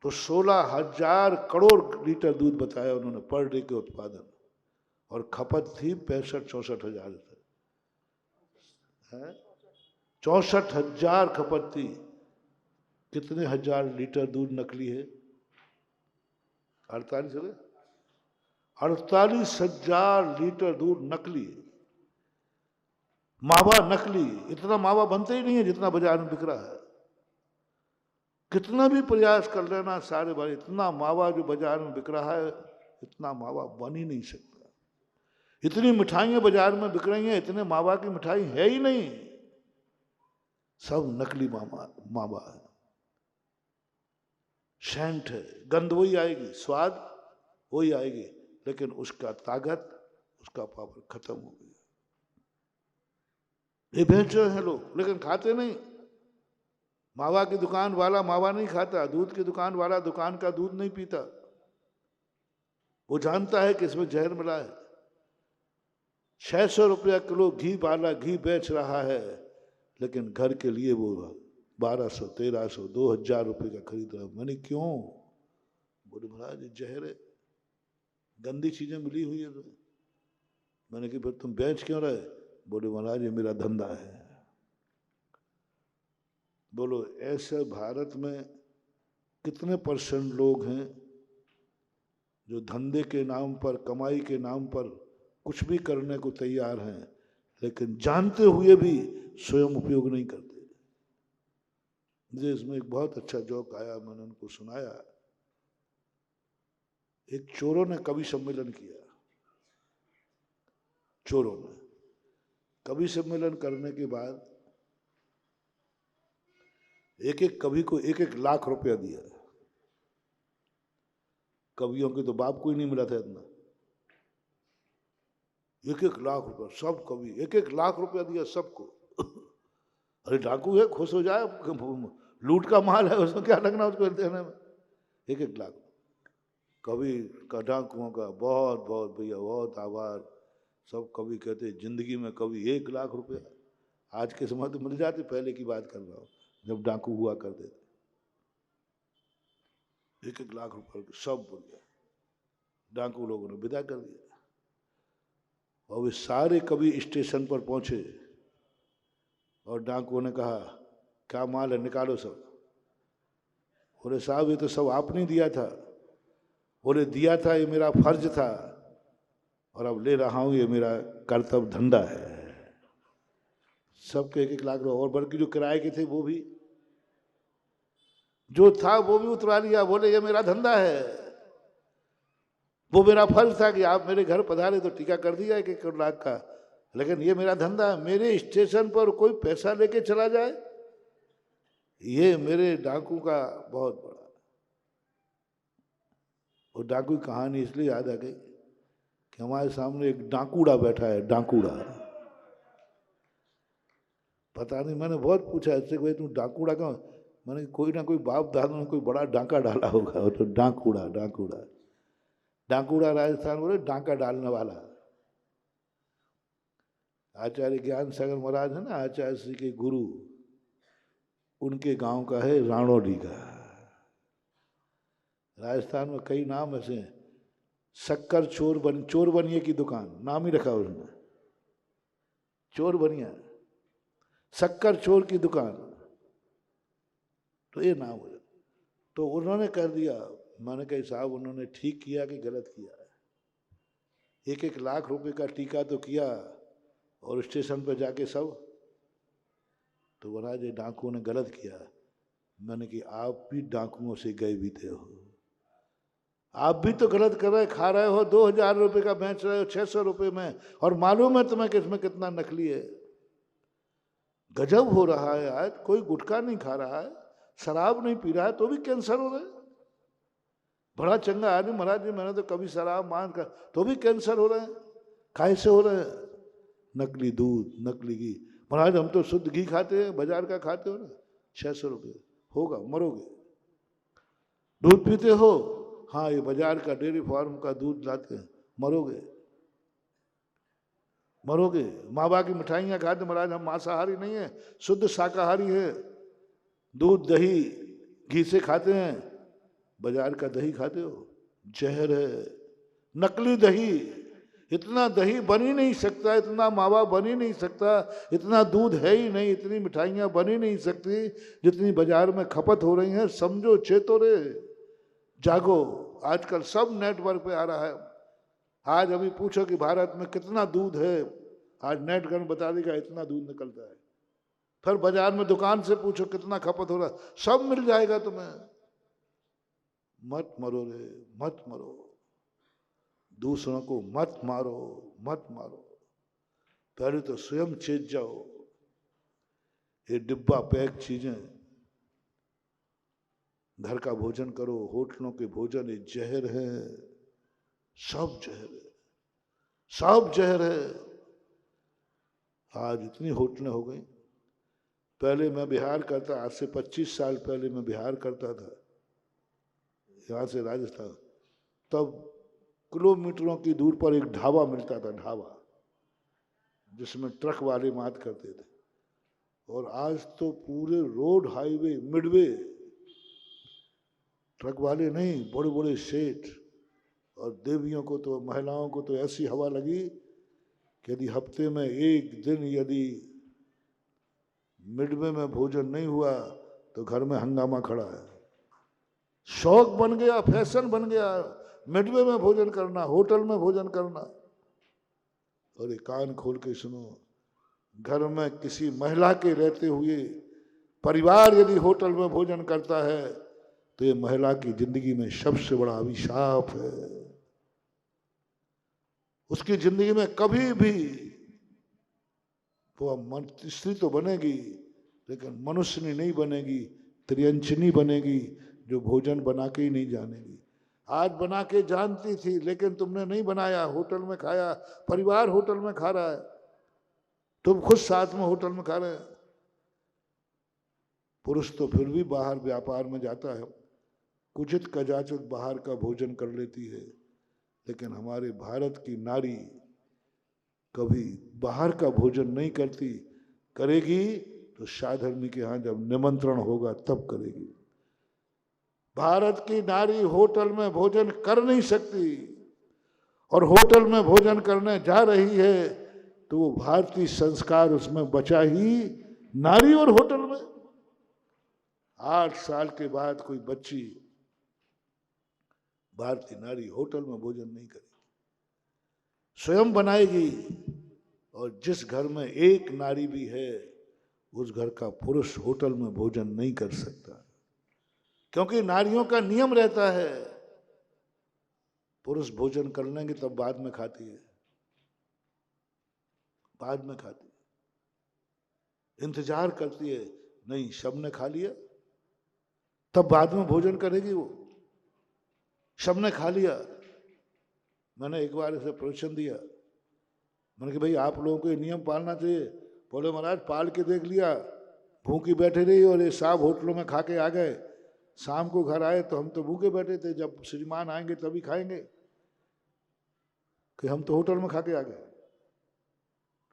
तो 16,000 करोड़ लीटर दूध बताया उन्होंने पर डे के उत्पादन, और खपत थी 65-64 हजार। 64,000 खपत थी। कितने हजार लीटर दूध नकली है? 48,000 लीटर दूध नकली है। मावा नकली, इतना मावा बनता ही नहीं है जितना बाजार में बिक रहा है। कितना भी प्रयास कर लेना सारे भाई, इतना मावा जो बाजार में बिक रहा है, इतना मावा बन ही नहीं सकता। इतनी मिठाइयां बाजार में बिक रही हैं, इतने मावा की मिठाई है ही नहीं, सब नकली मावा है। सेंट है, गंध वही आएगी, स्वाद वही आएगी, लेकिन उसका ताकत, उसका पावर खत्म हो गया। ये बेच रहे हैं लोग, लेकिन खाते नहीं। मावा की दुकान वाला मावा नहीं खाता, दूध की दुकान वाला दुकान का दूध नहीं पीता। वो जानता है कि इसमें जहर मिला है। 600 रुपया किलो घी वाला घी बेच रहा है, लेकिन घर के लिए वो 1200, 1300, 2000 रुपये का खरीद रहा है। मैंने क्यों? बोले महाराज जहर है, गंदी चीजें मिली हुई है। मैंने कि फिर तुम बेच क्यों रहे? बोले महाराज ये मेरा धंधा है। बोलो ऐसे भारत में कितने % लोग हैं जो धंधे के नाम पर, कमाई के नाम पर कुछ भी करने को तैयार हैं, लेकिन जानते हुए भी स्वयं उपयोग नहीं करते। मुझे इसमें एक बहुत अच्छा जोक आया, मैंने उनको सुनाया। एक चोरों ने कवि सम्मेलन किया। चोरों ने कवि सम्मेलन करने के बाद एक एक कवि को 1-1 लाख रुपया दिया। कवियों के तो बाप को ही नहीं मिला था इतना। 1-1 लाख रुपया, सब कवि 1-1 लाख रुपया दिया सबको। अरे डाकू है, खुश हो जाए, लूट का माल है, उसमें क्या लगना उसको देने में। 1-1 लाख कवि का, डाकुओं का बहुत बहुत भैया बहुत आभार। सब कवि कहते जिंदगी में कभी 1 लाख रुपया आज के समय तो मिल जाते, पहले की बात कर रहा हूँ जब डाकू हुआ करते थे। 1-1 लाख रुपये सब बोल गया, डाकू लोगों ने विदा कर दिया। और वे सारे कवि स्टेशन पर पहुंचे और डाकुओं ने कहा क्या माल है, निकालो सब। बोले साहब ये तो सब आपने दिया था। बोले दिया था, ये मेरा फर्ज था और अब ले रहा हूं, ये मेरा कर्तव्य धंधा है। सबके 1-1 लाख रुपये, और बल्कि जो किराए के थे वो भी, जो था वो भी उतरा लिया। बोले ये मेरा धंधा है, वो मेरा फर्ज था कि आप मेरे घर पधारे तो टीका कर दिया 1-1 लाख का, लेकिन ये मेरा धंधा है। मेरे स्टेशन पर कोई पैसा लेके चला जाए, ये मेरे डाकू का बहुत बड़ा। वो डाकू की कहानी इसलिए याद आ गई कि हमारे सामने एक डाकूड़ा बैठा है। डाकूड़ा, पता नहीं, मैंने बहुत पूछा इससे, भाई तू डाकूड़ा कहाँ? मैंने कोई ना कोई बाप दादा ने कोई बड़ा डाका डाला होगा, वो तो डाकूड़ा। डाकूड़ा डाकूड़ा राजस्थान बोले डाका डालने वाला। आचार्य ज्ञान सागर महाराज है ना, आचार्य श्री के गुरु, उनके गांव का है राणोडी का। राजस्थान में कई नाम ऐसे हैं। शक्कर चोर बनिए की दुकान, नाम ही रखा उसने, चोर बनिया, शक्कर चोर की दुकान, तो ये नाम है। तो उन्होंने कह दिया मैंने कहा साहब उन्होंने ठीक किया कि गलत किया है? 1-1 लाख रुपए का टीका तो किया और स्टेशन पर जाके सब, तो महाराज ये डाकुओं ने गलत किया। मैंने कि आप भी डाकुओं से गए भी थे हो, आप भी तो गलत कर रहे, खा रहे हो, 2000 रुपए का बेच रहे हो 600 रुपए में, और मालूम है तुम्हें कि इसमें कितना नकली है। गजब हो रहा है आज, कोई गुटखा नहीं खा रहा है, शराब नहीं पी रहा है, तो भी कैंसर हो रहा है। बड़ा चंगा आदमी महाराज जी, मैंने तो कभी शराब मान कर, तो भी कैंसर हो रहे हैं। काहे से हो रहे हैं? नकली दूध, नकली घी। महाराज हम तो शुद्ध घी खाते हैं, बाजार का खाते हो ना, 600 रुपये होगा, मरोगे। दूध पीते हो, हाँ ये बाजार का डेयरी फार्म का दूध लाते हैं, मरोगे मरोगे। माँ बाप की मिठाइयाँ खाते, महाराज हम मांसाहारी नहीं है, शुद्ध शाकाहारी है। दूध दही घी से खाते हैं, बाजार का दही खाते हो, जहर है, नकली दही। इतना दही बन ही नहीं सकता, इतना मावा बन ही नहीं सकता, इतना दूध है ही नहीं, इतनी मिठाइयाँ बन ही नहीं सकती जितनी बाजार में खपत हो रही हैं। समझो, चेतो रे, जागो। आजकल सब नेटवर्क पे आ रहा है। आज अभी पूछो कि भारत में कितना दूध है, आज नेट गन बता देगा इतना दूध निकलता है। फिर बाजार में दुकान से पूछो कितना खपत हो रहा है, सब मिल जाएगा तुम्हें। मत मरो रे, मत मरो, दूसरों को मत मारो, मत मारो, पहले तो स्वयं चेत जाओ। ये डिब्बा पैक चीजें, घर का भोजन करो, होटलों के भोजन ये जहर है, सब जहर है, सब जहर है। आज इतनी होटलें हो गई। पहले मैं बिहार करता, आज से 25 साल पहले मैं बिहार करता था, यहाँ से राजस्थान, तब किलोमीटरों की दूर पर एक ढाबा मिलता था, ढाबा जिसमें ट्रक वाले मात करते थे। और आज तो पूरे रोड, हाईवे, मिडवे, ट्रक वाले नहीं, बड़े बड़े सेठ। और देवियों को तो, महिलाओं को तो ऐसी हवा लगी कि यदि हफ्ते में एक दिन यदि मिडवे में भोजन नहीं हुआ तो घर में हंगामा खड़ा है। शौक बन गया, फैशन बन गया, मिडवे में भोजन करना, होटल में भोजन करना। और ये कान खोल के सुनो, घर में किसी महिला के रहते हुए परिवार यदि होटल में भोजन करता है तो ये महिला की जिंदगी में सबसे बड़ा अभिशाप है। उसकी जिंदगी में कभी भी वो स्त्री तो बनेगी लेकिन मनुष्यनी नहीं बनेगी, त्रियंचनी बनेगी, जो भोजन बना के ही नहीं जानेगी। आज बना के जानती थी लेकिन तुमने नहीं बनाया, होटल में खाया, परिवार होटल में खा रहा है, तुम खुद साथ में होटल में खा रहे हैं। पुरुष तो फिर भी बाहर व्यापार में जाता है, कुचित कदाचित बाहर का भोजन कर लेती है, लेकिन हमारे भारत की नारी कभी बाहर का भोजन नहीं करती। करेगी तो शाधर्मी के यहाँ जब निमंत्रण होगा तब करेगी। भारत की नारी होटल में भोजन कर नहीं सकती, और होटल में भोजन करने जा रही है तो वो भारतीय संस्कार उसमें बचा ही नारी और होटल में। 8 साल के बाद कोई बच्ची भारतीय नारी होटल में भोजन नहीं करेगी, स्वयं बनाएगी। और जिस घर में एक नारी भी है उस घर का पुरुष होटल में भोजन नहीं कर सकता, क्योंकि नारियों का नियम रहता है पुरुष भोजन कर लेंगे तब बाद में खाती है, बाद में खाती है, इंतजार करती है, नहीं सबने खा लिया तब बाद में भोजन करेगी वो, सबने खा लिया। मैंने एक बार इसे प्रवचन दिया, मैंने कहा भाई आप लोगों को ये नियम पालना चाहिए। बोले महाराज पाल के देख लिया, भूखी बैठे रही और ये साहब होटलों में खा के आ गए, शाम को घर आए तो हम तो भूखे बैठे थे, जब श्रीमान आएंगे तभी खाएंगे, कि हम तो होटल में खा के आ गए।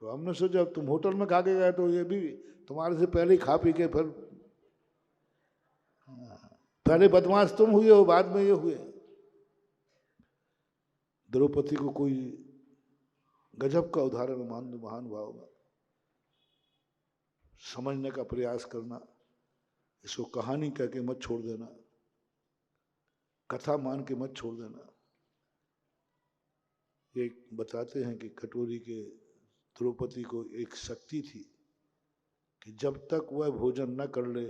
तो हमने सोचा तुम होटल में खा के गए तो ये भी तुम्हारे से पहले ही खा पी के फिर पहले बदमाश तुम हुए हो, बाद में ये हुए। द्रौपदी को कोई गजब का उदाहरण मान दो, महानुभाव में समझने का प्रयास करना, इसको कहानी कह के मत छोड़ देना। कथा मान के मत छोड़ देना। ये बताते हैं कि कटोरी के द्रौपदी को एक शक्ति थी कि जब तक वह भोजन न कर ले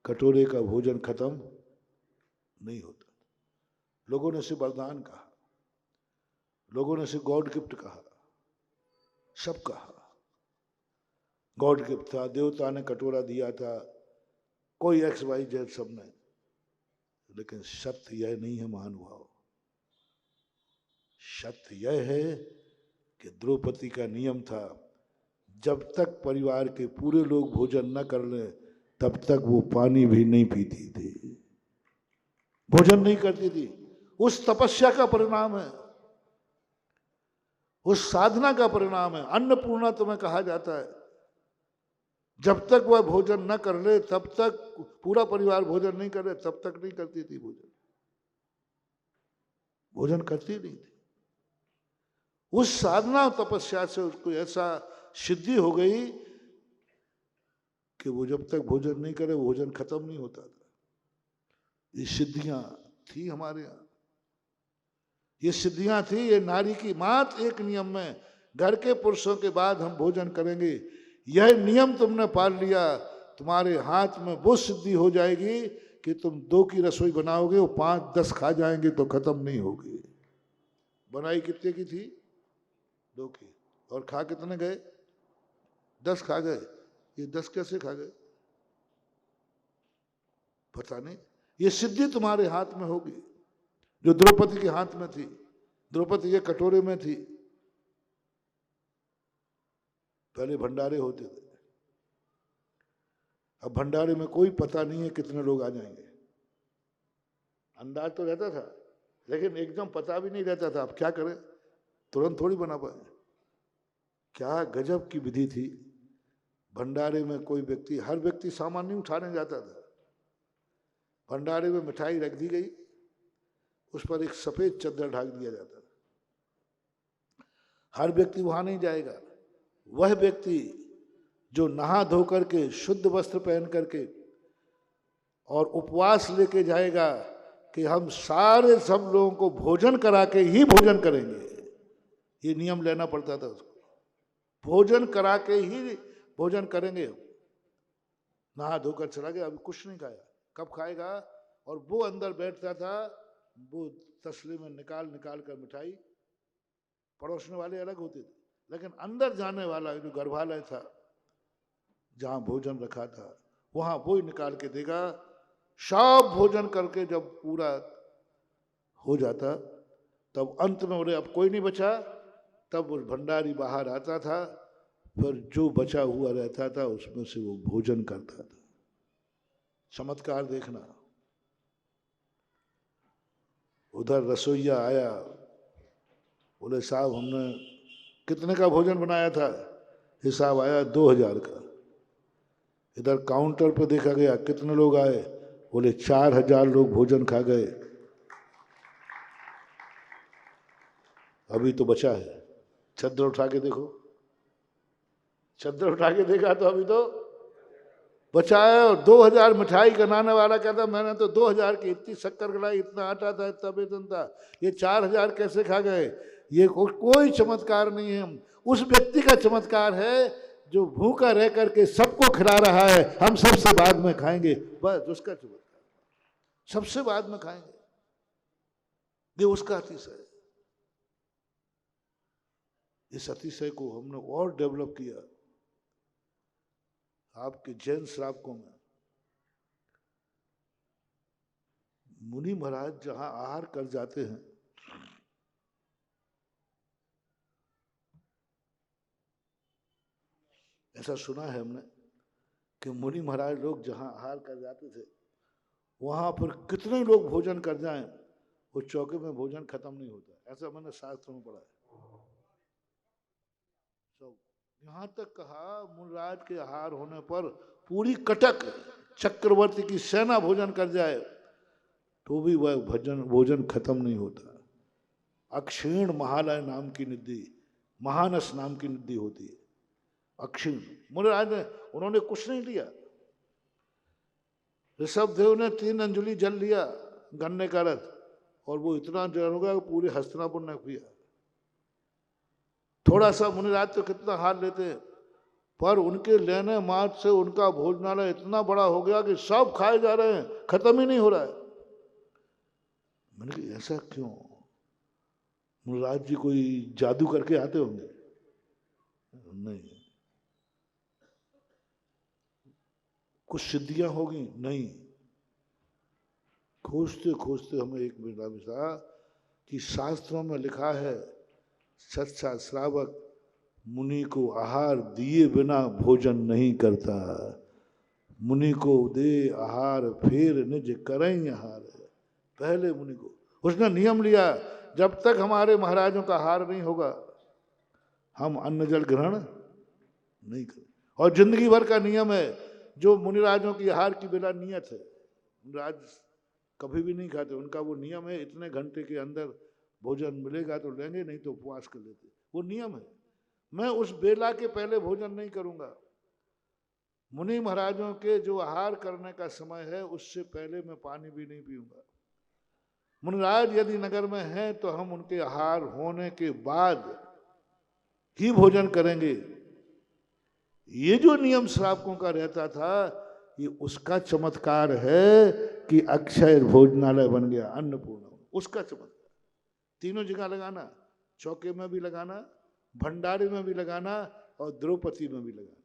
कटोरे का भोजन खत्म नहीं होता। लोगों ने इसे वरदान कहा, लोगों ने इसे गॉड गिफ्ट कहा, सब कहा गॉड गिफ्ट था, देवता ने कटोरा दिया था, कोई एक्स वाई जेड सबने। लेकिन सत्य यह नहीं है महानुभाव, सत्य यह है कि द्रौपदी का नियम था जब तक परिवार के पूरे लोग भोजन न कर लें तब तक वो पानी भी नहीं पीती थी, भोजन नहीं करती थी। उस तपस्या का परिणाम है, उस साधना का परिणाम है। अन्नपूर्णा तुम्हें कहा जाता है। जब तक वह भोजन न कर ले तब तक, पूरा परिवार भोजन नहीं करे तब तक नहीं करती थी भोजन, भोजन करती नहीं थी। उस साधना तपस्या से उसको ऐसा सिद्धि हो गई कि वो जब तक भोजन नहीं करे भोजन खत्म नहीं होता था। ये सिद्धियां थी हमारे यहाँ, ये सिद्धियां थी। ये नारी की मात्र एक नियम में, घर के पुरुषों के बाद हम भोजन करेंगे, यह नियम तुमने पाल लिया, तुम्हारे हाथ में वो सिद्धि हो जाएगी कि तुम 2 की रसोई बनाओगे, वो 5-10 खा जाएंगे तो खत्म नहीं होगी। बनाई कितने की थी? 2 की, और खा कितने गए? 10 खा गए। ये 10 कैसे खा गए पता नहीं। ये सिद्धि तुम्हारे हाथ में होगी जो द्रौपदी के हाथ में थी। द्रौपदी के कटोरे में थी। पहले भंडारे होते थे, अब भंडारे में कोई पता नहीं है कितने लोग आ जाएंगे। अंदाज तो रहता था लेकिन एकदम पता भी नहीं रहता था। अब क्या करें, तुरंत थोड़ी बना पाए। क्या गजब की विधि थी। भंडारे में कोई व्यक्ति, हर व्यक्ति सामान नहीं उठाने जाता था। भंडारे में मिठाई रख दी गई, उस पर एक सफेद चद्दर ढाक दिया जाता था। हर व्यक्ति वहां नहीं जाएगा। वह व्यक्ति जो नहा धो करके शुद्ध वस्त्र पहन करके और उपवास लेके जाएगा कि हम सारे सब लोगों को भोजन करा के ही भोजन करेंगे, ये नियम लेना पड़ता था उसको। भोजन करा के ही भोजन करेंगे। नहा धोकर चला गया, अभी कुछ नहीं खाया, कब खाएगा? और वो अंदर बैठता था, वो तसले में निकाल निकाल कर मिठाई, परोसने वाले अलग होते थे लेकिन अंदर जाने वाला जो गर्भालय था जहां भोजन रखा था वहां वो ही निकाल के देगा। सब भोजन करके जब पूरा हो जाता तब अंत में बोले अब कोई नहीं बचा, तब वो भंडारी बाहर आता था, फिर जो बचा हुआ रहता था उसमें से वो भोजन करता था। चमत्कार देखना। उधर रसोईया आया, बोले साहब हमने कितने का भोजन बनाया था? हिसाब आया 2000 का। इधर काउंटर पे देखा गया कितने लोग आए, बोले 4000 लोग भोजन खा गए। अभी तो बचा है। चद्दर उठा के देखो, चद्दर उठा के देखा तो अभी तो बचा है। और 2000 मिठाई बनाने वाला कहता मैंने तो 2000 की इतनी शक्कर गलाई, इतना आटा था, इतना बेसन था, ये 4000 कैसे खा गए? ये कोई चमत्कार नहीं है। उस व्यक्ति का चमत्कार है जो भूखा रह करके सबको खिला रहा है, हम सबसे बाद में खाएंगे, बस उसका चमत्कार। सबसे बाद में खाएंगे, ये उसका अतिशय है। इस अतिशय को हमने और डेवलप किया आपके जैन श्रावकों में। मुनि महाराज जहां आहार कर जाते हैं, ऐसा सुना है हमने कि मुनि महाराज लोग जहां आहार कर जाते थे वहां पर कितने लोग भोजन कर जाएं वो चौके में भोजन खत्म नहीं होता। ऐसा मैंने शास्त्र में पढ़ा है। यहां तक कहा मुनिराज के आहार होने पर पूरी कटक चक्रवर्ती की सेना भोजन कर जाए तो भी वह भोजन खत्म नहीं होता। अक्षीण महालय नाम की निधि, महानस नाम की निधि होती है। अक्षीण मुनिराज ने, उन्होंने कुछ नहीं लिया। ऋषभदेव ने 3 अंजलि जल लिया, गन्ने का रस, और वो इतना जल हो गया कि पूरे हस्तिनापुर ने पिया। थोड़ा सा मुनिराज तो कितना हार लेते हैं, पर उनके लेने मात्र से उनका भोजनालय इतना बड़ा हो गया कि सब खाए जा रहे हैं, खत्म ही नहीं हो रहा है। मैंने कहा ऐसा क्यों? मुनिराज जी कोई जादू करके आते होंगे? नहीं। कुछ सिद्धियां होगी? नहीं। खोजते खोजते हमें एक मिला कि शास्त्रों में लिखा है सच्चा श्रावक मुनि को आहार दिए बिना भोजन नहीं करता। मुनि को दे आहार फिर निज करें आहार। पहले मुनि को उसने नियम लिया, जब तक हमारे महाराजों का आहार नहीं होगा हम अन्न जल ग्रहण नहीं करें। और जिंदगी भर का नियम है, जो मुनिराजों की आहार की बिना नियत है, मुनिराज कभी भी नहीं खाते, उनका वो नियम है, इतने घंटे के अंदर भोजन मिलेगा तो लेंगे, नहीं तो उपवास कर लेते, वो नियम है। मैं उस बेला के पहले भोजन नहीं करूंगा। मुनि महाराजों के जो आहार करने का समय है उससे पहले मैं पानी भी नहीं पीऊंगा। मुनिराज यदि नगर में हैं तो हम उनके आहार होने के बाद ही भोजन करेंगे। ये जो नियम श्रावकों का रहता था, ये उसका चमत्कार है कि अक्षय भोजनालय बन गया, अन्नपूर्णा, उसका चमत्कार। तीनों जगह लगाना, चौके में भी लगाना, भंडारे में भी लगाना और द्रौपदी में भी लगाना।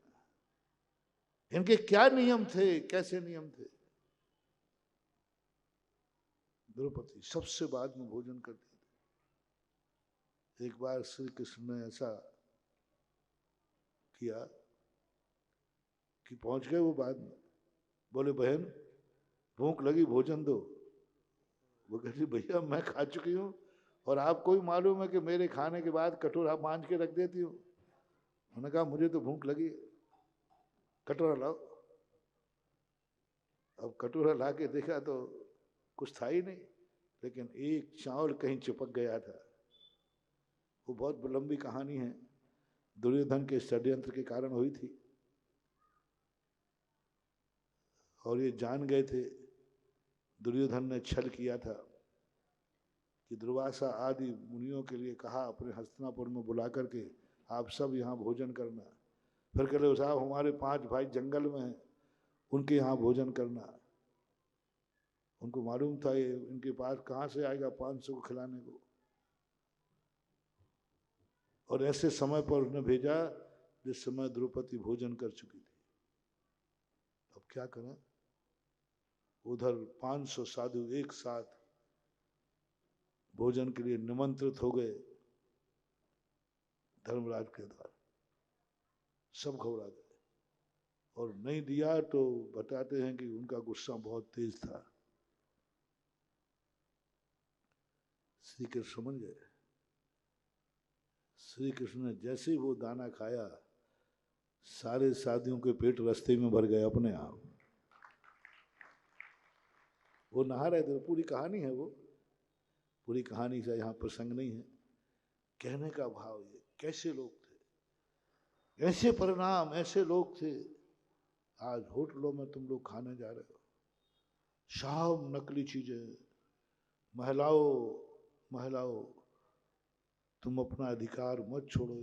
इनके क्या नियम थे, कैसे नियम थे? द्रौपदी सबसे बाद में भोजन करती थी। एक बार श्री कृष्ण ने ऐसा किया कि पहुंच गए वो बाद में, बोले बहन भूख लगी, भोजन दो। वो कहती भैया मैं खा चुकी हूँ और आपको भी मालूम है कि मेरे खाने के बाद कटोरा मांझ के रख देती हूँ। उन्होंने कहा मुझे तो भूख लगी, कटोरा लाओ। अब कटोरा ला के देखा तो कुछ था ही नहीं, लेकिन एक चावल कहीं चिपक गया था। वो बहुत लंबी कहानी है, दुर्योधन के षड्यंत्र के कारण हुई थी। और ये जान गए थे, दुर्योधन ने छल किया था कि दुर्वासा आदि मुनियों के लिए कहा अपने हस्तिनापुर में बुला करके आप सब यहाँ भोजन करना। फिर कहले साहब हमारे 5 भाई जंगल में हैं, उनके यहाँ भोजन करना। उनको मालूम था ये इनके पास कहाँ से आएगा 500 को खिलाने को। और ऐसे समय पर उन्हें भेजा जिस समय द्रौपदी भोजन कर चुकी थी। अब क्या करें? उधर 500 साधु एक साथ भोजन के लिए निमंत्रित हो गए धर्मराज के द्वारा। सब घबरा गए और नहीं दिया तो बताते हैं कि उनका गुस्सा बहुत तेज था। श्री कृष्ण समझ गए। श्री कृष्ण ने जैसे ही वो दाना खाया, सारे साधुओं के पेट रास्ते में भर गए अपने आप। वो नहा रहे थे, पूरी कहानी है, वो पूरी कहानी से यहाँ प्रसंग नहीं है। कहने का भाव ये, कैसे लोग थे, ऐसे परिणाम, ऐसे लोग थे। आज होटलों में तुम लोग खाने जा रहे हो, शाम नकली चीजें। महिलाओं तुम अपना अधिकार मत छोड़ो,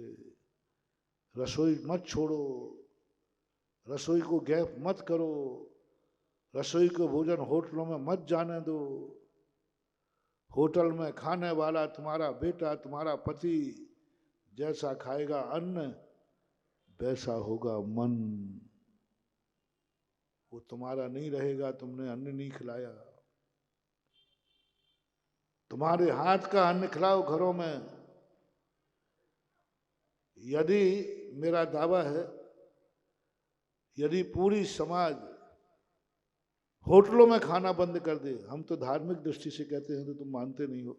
रसोई मत छोड़ो, रसोई को गैप मत करो, रसोई को भोजन होटलों में मत जाने दो। होटल में खाने वाला तुम्हारा बेटा, तुम्हारा पति, जैसा खाएगा अन्न वैसा होगा मन। वो तुम्हारा नहीं रहेगा, तुमने अन्न नहीं खिलाया। तुम्हारे हाथ का अन्न खिलाओ घरों में। यदि मेरा दावा है, यदि पूरी समाज होटलों में खाना बंद कर दे, हम तो धार्मिक दृष्टि से कहते हैं तो तुम मानते नहीं हो,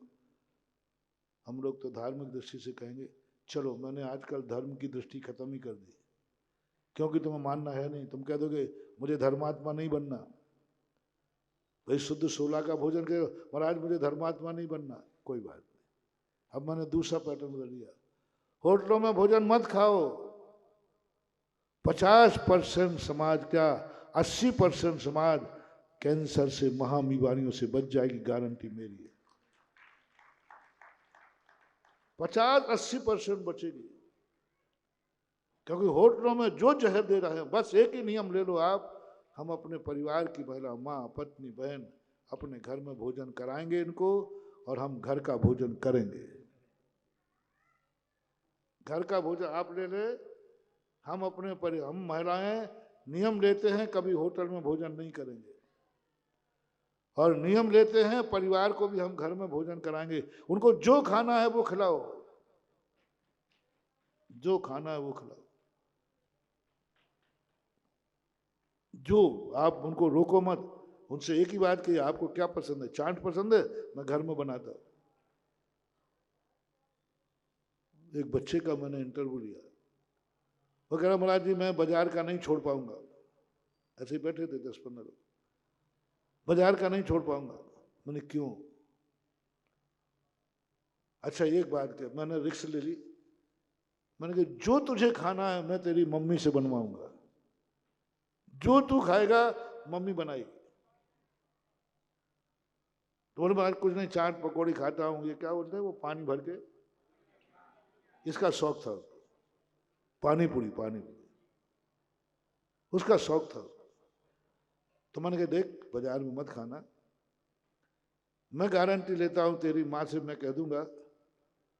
हम लोग तो धार्मिक दृष्टि से कहेंगे चलो मैंने आजकल धर्म की दृष्टि खत्म ही कर दी, क्योंकि तुम्हें मानना है नहीं। तुम कह दोगे मुझे धर्मात्मा नहीं बनना, भाई शुद्ध 16 का भोजन करो, महाराज मुझे धर्मात्मा नहीं बनना, कोई बात नहीं। अब मैंने दूसरा पैटर्न बदल लिया, होटलों में भोजन मत खाओ। 50% समाज क्या 80% समाज कैंसर से, महा बीमारियों से बच जाएगी, गारंटी मेरी है। 50-80% बचेगी। क्योंकि होटलों में जो जहर दे रहे हैं, बस एक ही नियम ले लो आप, हम अपने परिवार की महिला, माँ, पत्नी, बहन अपने घर में भोजन कराएंगे इनको, और हम घर का भोजन करेंगे। घर का भोजन आप ले ले, हम अपने हम महिलाएं नियम लेते हैं कभी होटल में भोजन नहीं करेंगे, और नियम लेते हैं परिवार को भी हम घर में भोजन कराएंगे। उनको जो खाना है वो खिलाओ, जो खाना है वो खिलाओ। जो आप उनको रोको मत, उनसे एक ही बात कहिए, आपको क्या पसंद है? चाट पसंद है, मैं घर में बनाता हूं। एक बच्चे का मैंने इंटरव्यू लिया, वो कह रहा महाराज जी मैं बाजार का नहीं छोड़ पाऊंगा। ऐसे ही बैठे थे 10-15 लोग, बाजार का नहीं छोड़ पाऊंगा। मैंने क्यों? अच्छा एक बात क्या, मैंने रिक्स ले ली, मैंने कहा जो तुझे खाना है मैं तेरी मम्मी से बनवाऊंगा, जो तू खाएगा मम्मी बनाएगी। तो बोले महाराज कुछ नहीं, चाट पकौड़ी खाता हूँ, ये क्या बोलते हैं वो पानी भर के, इसका शौक था, पानी पूरी उसका शौक था। तो मैंने कहा देख बाजार में मत खाना, मैं गारंटी लेता हूं तेरी माँ से मैं कह दूंगा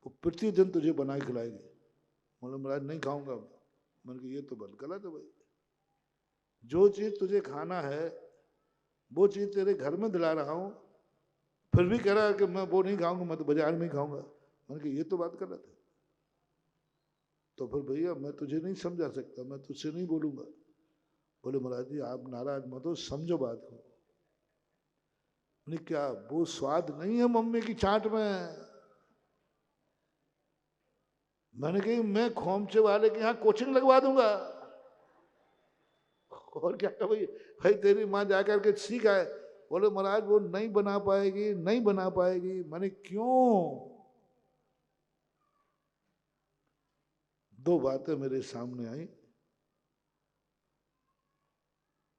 वो प्रतिदिन तुझे बना के खिलाएगी। बोले महाराज नहीं खाऊंगा। मैंने कहा ये तो बहुत गलत है भाई, जो चीज तुझे खाना है वो चीज तेरे घर में दिला रहा हूं, फिर भी कह रहा है कि मैं वो नहीं खाऊंगा, मैं तो बाजार में ही खाऊंगा। मैंने कहा ये तो बात गलत है। तो फिर भैया मैं तुझे नहीं समझा सकता, मैं तुझसे नहीं बोलूंगा। बोले महाराज जी आप नाराज मत हो, समझो बात को। नहीं क्या वो स्वाद नहीं है मम्मी की चाट में? मैंने कही मैं खोमचे वाले के यहाँ कोचिंग लगवा दूंगा। और क्या कहा भाई तेरी माँ जाकर के सीख आए। बोले महाराज वो नहीं बना पाएगी, नहीं बना पाएगी। मैंने क्यों? दो बातें मेरे सामने आई,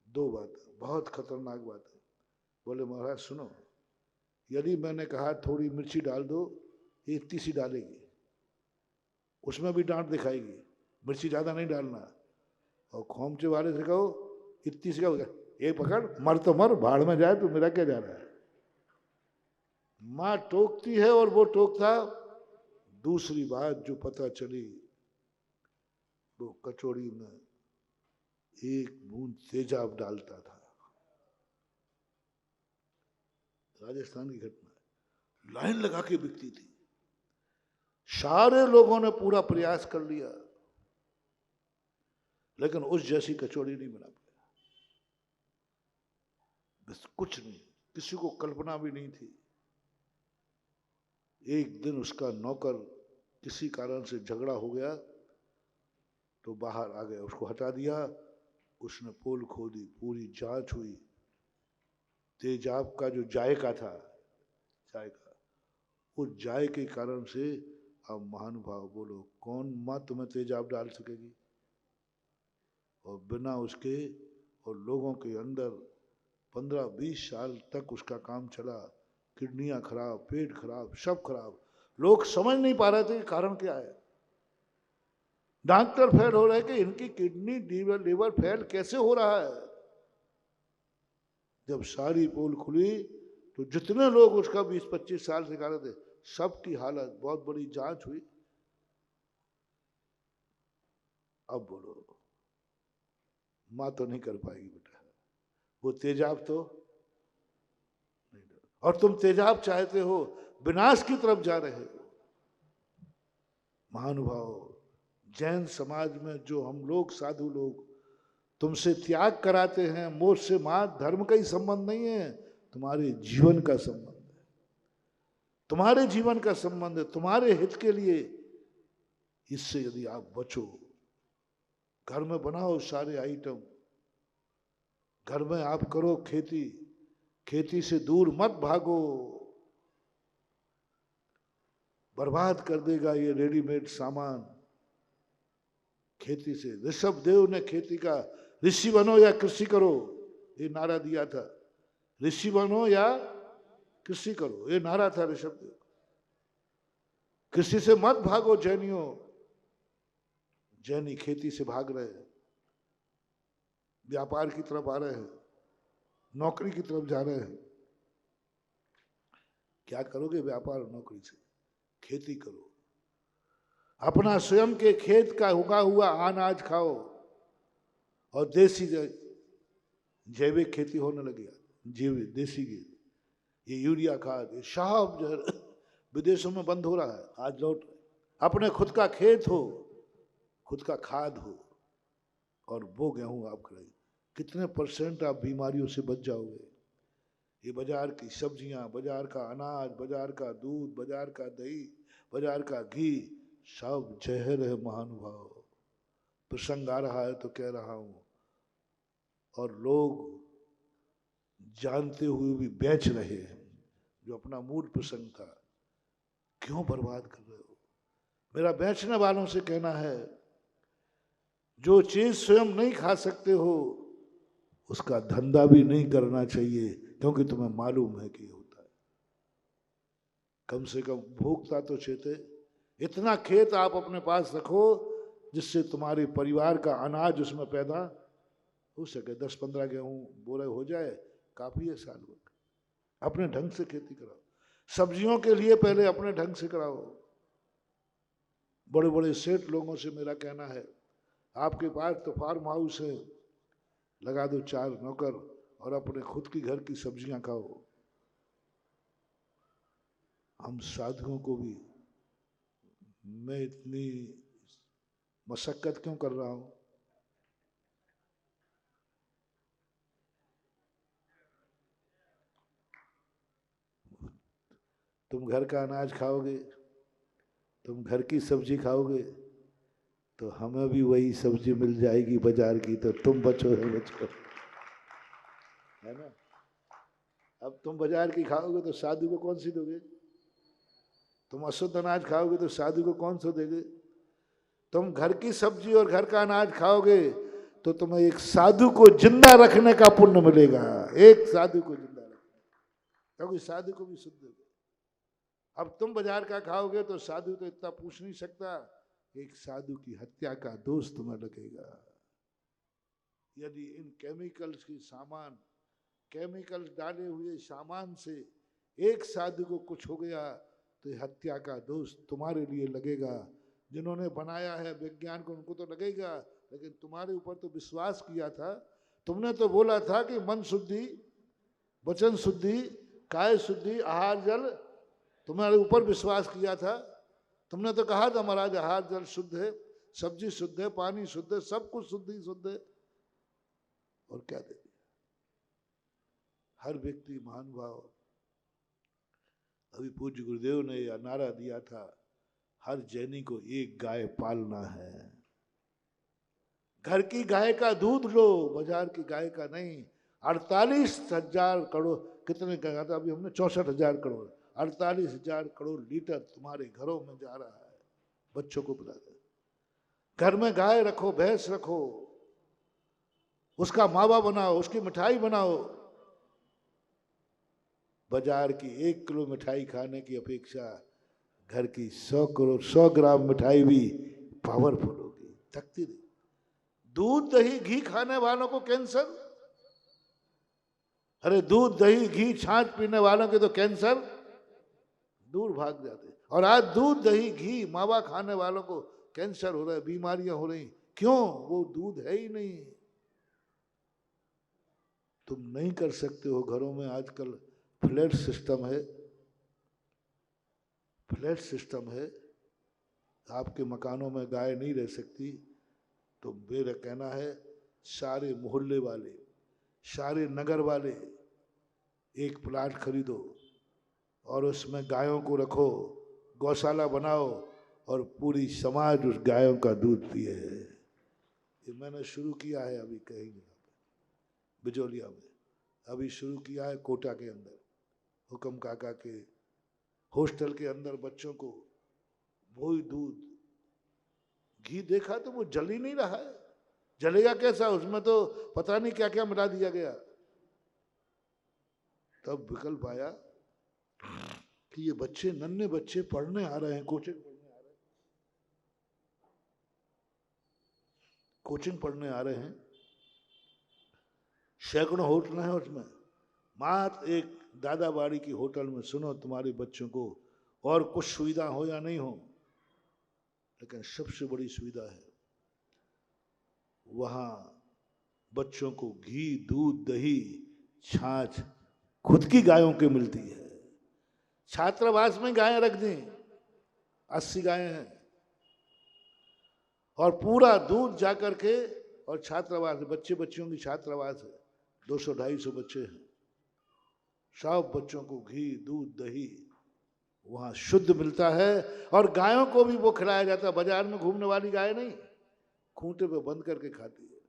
दो बातें बहुत खतरनाक बातें। बोले महाराज सुनो, यदि मैंने कहा थोड़ी मिर्ची डाल दो, ये इतनी सी डालेगी, उसमें भी डांट दिखाएगी, मिर्ची ज्यादा नहीं डालना। और खोमचे वाले से कहो इतनी सी क्या होगा, ये पकड़ मर तो मर, भाड़ में जाए तो मेरा क्या जा रहा है। माँ टोकती है और वो टोकता। दूसरी बात जो पता चली, वो कचौड़ी में एक बूंद तेजाब डालता था। राजस्थान की घटना है, लाइन लगा के बिकती थी। सारे लोगों ने पूरा प्रयास कर लिया, लेकिन उस जैसी कचौड़ी नहीं बना पाया। बस कुछ नहीं, किसी को कल्पना भी नहीं थी। एक दिन उसका नौकर किसी कारण से झगड़ा हो गया तो बाहर आ गया, उसको हटा दिया। उसने पोल खोदी, पूरी जांच हुई। तेजाब का जो जायका था, जायका, उस जायके के कारण से, अब महानुभाव बोलो कौन माँ तुम्हें तेजाब डाल सकेगी? और बिना उसके, और लोगों के अंदर 15-20 साल तक उसका काम चला। किडनियां खराब, पेट खराब, सब खराब। लोग समझ नहीं पा रहे थे कि कारण क्या है। डॉक्टर फेल हो रहे कि इनकी किडनी लीवर फेल कैसे हो रहा है। जब सारी पोल खुली तो जितने लोग उसका 20-25 साल सिखा रहे थे, सबकी हालत, बहुत बड़ी जांच हुई। अब बोलो मां तो नहीं कर पाएगी बेटा, वो तेजाब तो नहीं। और तुम तेजाब चाहते हो, विनाश की तरफ जा रहे हो। महानुभाव, जैन समाज में जो हम लोग साधु लोग तुमसे त्याग कराते हैं, मोक्ष से मां धर्म का ही संबंध नहीं है, तुम्हारे जीवन का संबंध है। तुम्हारे जीवन का संबंध है, तुम्हारे हित के लिए। इससे यदि आप बचो, घर में बनाओ सारे आइटम, घर में आप करो खेती, खेती से दूर मत भागो, बर्बाद कर देगा ये रेडीमेड सामान। खेती से, ऋषभ देव ने खेती का ऋषि बनो या कृषि करो, ये नारा दिया था। ऋषि बनो या कृषि करो, ये नारा था ऋषभ देव। कृषि से मत भागो जैनियों, जैनी खेती से भाग रहे हैं, व्यापार की तरफ आ रहे हैं, नौकरी की तरफ जा रहे हैं। क्या करोगे व्यापार और नौकरी से? खेती करो, अपना स्वयं के खेत का उगा हुआ अनाज खाओ और देसी जैविक खेती होने लगी। जैविक देसी की ये यूरिया खाद, ये साहब जो है विदेशों में बंद हो रहा है, आज लौट रहे। अपने खुद का खेत हो, खुद का खाद हो और वो गेहूं आप खाइए, कितने % आप बीमारियों से बच जाओगे। ये बाजार की सब्जियां, बाजार का अनाज, बाजार का दूध, बाजार का दही, बाजार का घी, सब जहर है महानुभाव। प्रसंग आ रहा है तो कह रहा हूं, और लोग जानते हुए भी बेच रहे हैं जो अपना मूल प्रसंग था। क्यों बर्बाद कर रहे हो? मेरा बेचने वालों से कहना है, जो चीज स्वयं नहीं खा सकते हो उसका धंधा भी नहीं करना चाहिए, क्योंकि तुम्हें मालूम है कि होता है। कम से कम भोगता तो चेते। इतना खेत आप अपने पास रखो जिससे तुम्हारे परिवार का अनाज उसमें पैदा हो सके। 10-15 गेहूं बोरे हो जाए, काफी है साल भर। अपने ढंग से खेती कराओ। सब्जियों के लिए पहले अपने ढंग से कराओ। बड़े बड़े सेठ लोगों से मेरा कहना है, आपके पास तो फार्म हाउस है, लगा दो 4 नौकर और अपने खुद की घर की सब्जियां खाओ। हम साधुओं को भी, मैं इतनी मशक्कत क्यों कर रहा हूं? तुम घर का अनाज खाओगे, तुम घर की सब्जी खाओगे, तो हमें भी वही सब्जी मिल जाएगी बाजार की, तो तुम बचो है बचो, है ना। अब तुम बाजार की खाओगे तो साधु को कौन सी दोगे? तुम अशुद्ध अनाज खाओगे तो साधु को कौन सा देगे? तुम घर की सब्जी और घर का अनाज खाओगे तो तुम्हें एक साधु को जिंदा रखने का पुण्य मिलेगा। एक साधु को जिंदा रखने, क्योंकि साधु को भी शुद्ध देगा। अब तुम बाजार का खाओगे तो साधु तो इतना पूछ नहीं सकता, एक साधु की हत्या का दोष तुम्हें लगेगा। यदि इन केमिकल्स की सामान, केमिकल्स डाले हुए सामान से एक साधु को कुछ हो गया तो ये हत्या का दोष तुम्हारे लिए लगेगा। जिन्होंने बनाया है विज्ञान को, उनको तो लगेगा, लेकिन तुम्हारे ऊपर तो विश्वास किया था। तुमने तो बोला था कि मन शुद्धि, वचन शुद्धि, काय शुद्धि, आहार जल, तुम्हारे ऊपर विश्वास किया था। तुमने तो कहा था महाराज आहार जल शुद्ध है, सब्जी शुद्ध है, पानी शुद्ध है, सब कुछ शुद्ध ही शुद्ध है, और क्या दे दिया। हर व्यक्ति महानुभाव, अभी पूज्य गुरुदेव ने यह नारा दिया था, हर जैनी को एक गाय पालना है। घर की गाय का दूध लो, बाजार की गाय का नहीं। 48,000 करोड़, कितने कहा था अभी हमने? 64,000 करोड़, 48,000 करोड़ लीटर तुम्हारे घरों में जा रहा है। बच्चों को पिला दे। घर में गाय रखो, भैंस रखो, उसका मावा बनाओ, उसकी मिठाई बनाओ। बाजार की 1 किलो मिठाई खाने की अपेक्षा घर की 100 ग्राम मिठाई भी पावरफुल होगी, शक्ति देगी। दूध दही घी खाने वालों को कैंसर, अरे दूध दही घी छाछ पीने वालों के तो कैंसर दूर भाग जाते। और आज दूध दही घी मावा खाने वालों को कैंसर हो रहा है, बीमारियां हो रही। क्यों? वो दूध है ही नहीं। तुम नहीं कर सकते हो। घरों में आजकल फ्लैट सिस्टम है, फ्लैट सिस्टम है, आपके मकानों में गाय नहीं रह सकती। तो मेरा कहना है, सारे मोहल्ले वाले, सारे नगर वाले एक प्लाट खरीदो और उसमें गायों को रखो, गौशाला बनाओ और पूरी समाज उस गायों का दूध पिए। ये मैंने शुरू किया है, अभी कहीं बिजोलिया में अभी शुरू किया है, कोटा के अंदर हुक्म काका के हॉस्टल के अंदर बच्चों को वही दूध घी देखा तो वो जल ही नहीं रहा है। जलेगा कैसा? उसमें तो पता नहीं क्या क्या मिला दिया गया। तब विकल्प आया कि ये बच्चे, नन्हे बच्चे पढ़ने आ रहे हैं, कोचिंग पढ़ने आ रहे हैं, सैकड़ों होटल हैं उसमें, मात्र एक दादाबाड़ी की होटल में सुनो तुम्हारे बच्चों को और कुछ सुविधा हो या नहीं हो, लेकिन सबसे बड़ी सुविधा है वहां बच्चों को घी, दूध, दही, छाछ खुद की गायों की मिलती है। छात्रावास में गायें रख दें, 80 गायें हैं, और पूरा दूध जाकर के, और छात्रावास, बच्चे बच्चियों की छात्रावास है, 200-250 बच्चे हैं, सब बच्चों को घी, दूध, दही वहां शुद्ध मिलता है, और गायों को भी वो खिलाया जाता है। बाजार में घूमने वाली गाय नहीं, खूंटे पे बंद करके खाती है।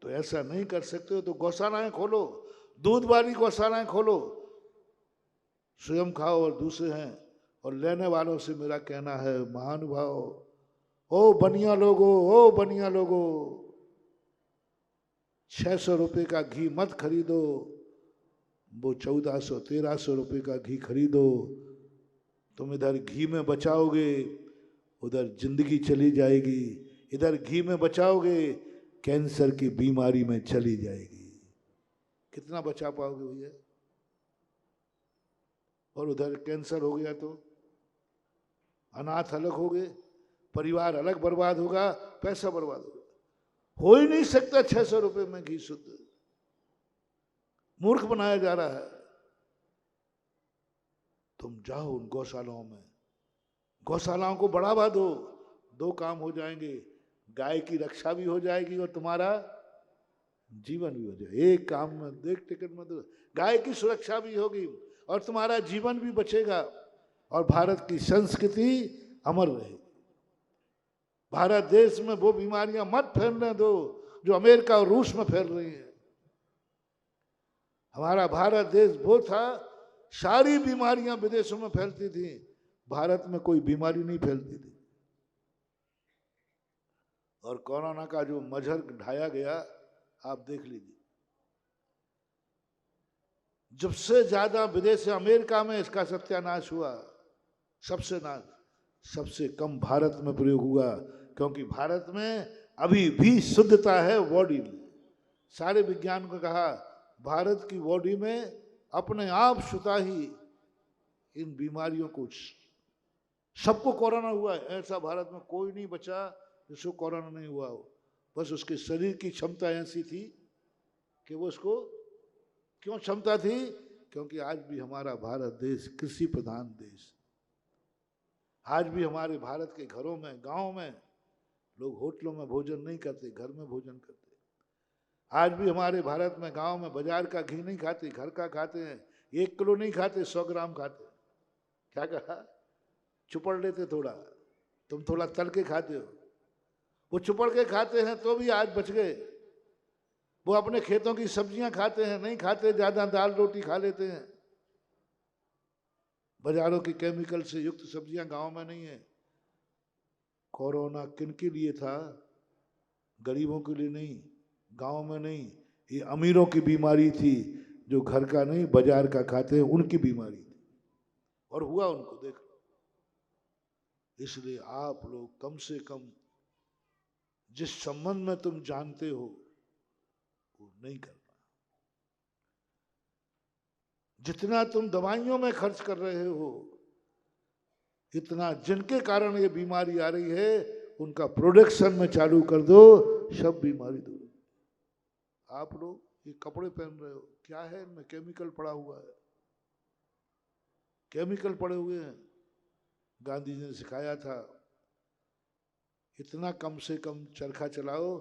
तो ऐसा नहीं कर सकते हो तो गौशालाएं खोलो, दूध वाली गौशालाएं खोलो, स्वयं खाओ और दूसरे हैं। और लेने वालों से मेरा कहना है, महानुभाव, ओ बनिया लोगो, ओ बनिया लोगो, 600 रुपए का घी मत खरीदो, वो 1400-1300 रुपए का घी खरीदो। तुम इधर घी में बचाओगे, उधर जिंदगी चली जाएगी। इधर घी में बचाओगे, कैंसर की बीमारी में चली जाएगी। कितना बचा पाओगे भैया? और उधर कैंसर हो गया तो अनाथ अलग हो गए, परिवार अलग बर्बाद होगा, पैसा बर्बाद होगा। हो ही नहीं सकता 600 रुपए में घी शुद्ध। मूर्ख बनाया जा रहा है। तुम जाओ उन गौशालाओं में, गौशालाओं को बढ़ावा दो, 2 काम हो जाएंगे, गाय की रक्षा भी हो जाएगी और तुम्हारा जीवन भी हो जाएगा। एक काम में देख टिकट में तो गाय की सुरक्षा भी होगी और तुम्हारा जीवन भी बचेगा, और भारत की संस्कृति अमर रहेगी। भारत देश में वो बीमारियां मत फैलने दो जो अमेरिका और रूस में फैल रही हैं। हमारा भारत देश वो था, सारी बीमारियां विदेशों में फैलती थी, भारत में कोई बीमारी नहीं फैलती थी। और कोरोना का जो मजहर ढाया गया, आप देख लीजिए, जब से ज्यादा विदेश से अमेरिका में इसका सत्यानाश हुआ, सबसे कम भारत में प्रयोग हुआ, क्योंकि भारत में अभी भी शुद्धता है बॉडी में। सारे विज्ञान को कहा भारत की बॉडी में अपने आप शुद्धा ही इन बीमारियों को, सबको कोरोना हुआ है, ऐसा भारत में कोई नहीं बचा जिसको कोरोना नहीं हुआ हो। बस उसके शरीर की क्षमता ऐसी थी कि वो उसको, क्यों क्षमता थी? क्योंकि आज भी हमारा भारत देश कृषि प्रधान देश, आज भी हमारे भारत के घरों में, गांव में लोग होटलों में भोजन नहीं करते, घर में भोजन करते। आज भी हमारे भारत में गांव में बाजार का घी नहीं खाते, घर का खाते हैं। 1 किलो नहीं खाते, 100 ग्राम खाते। क्या कहा? चुपड़ लेते थोड़ा, तुम थोड़ा तल के खाते हो, वो चुपड़ के खाते हैं तो भी आज बच गए। वो अपने खेतों की सब्जियां खाते हैं, नहीं खाते, ज्यादा दाल रोटी खा लेते हैं। बाजारों की केमिकल से युक्त सब्जियां गांव में नहीं है। कोरोना किन के लिए था? गरीबों के लिए नहीं, गांव में नहीं, ये अमीरों की बीमारी थी, जो घर का नहीं बाजार का खाते हैं, उनकी बीमारी थी, और हुआ उनको, देख लो। इसलिए आप लोग कम से कम जिस संबंध में तुम जानते हो वो नहीं करना। जितना तुम दवाइयों में खर्च कर रहे हो, इतना जिनके कारण ये बीमारी आ रही है उनका प्रोडक्शन में चालू कर दो, सब बीमारी दूर। आप लोग ये कपड़े पहन रहे हो, क्या है इनमें? केमिकल पड़ा हुआ है, केमिकल पड़े हुए हैं। गांधी जी ने सिखाया था, इतना कम से कम चरखा चलाओ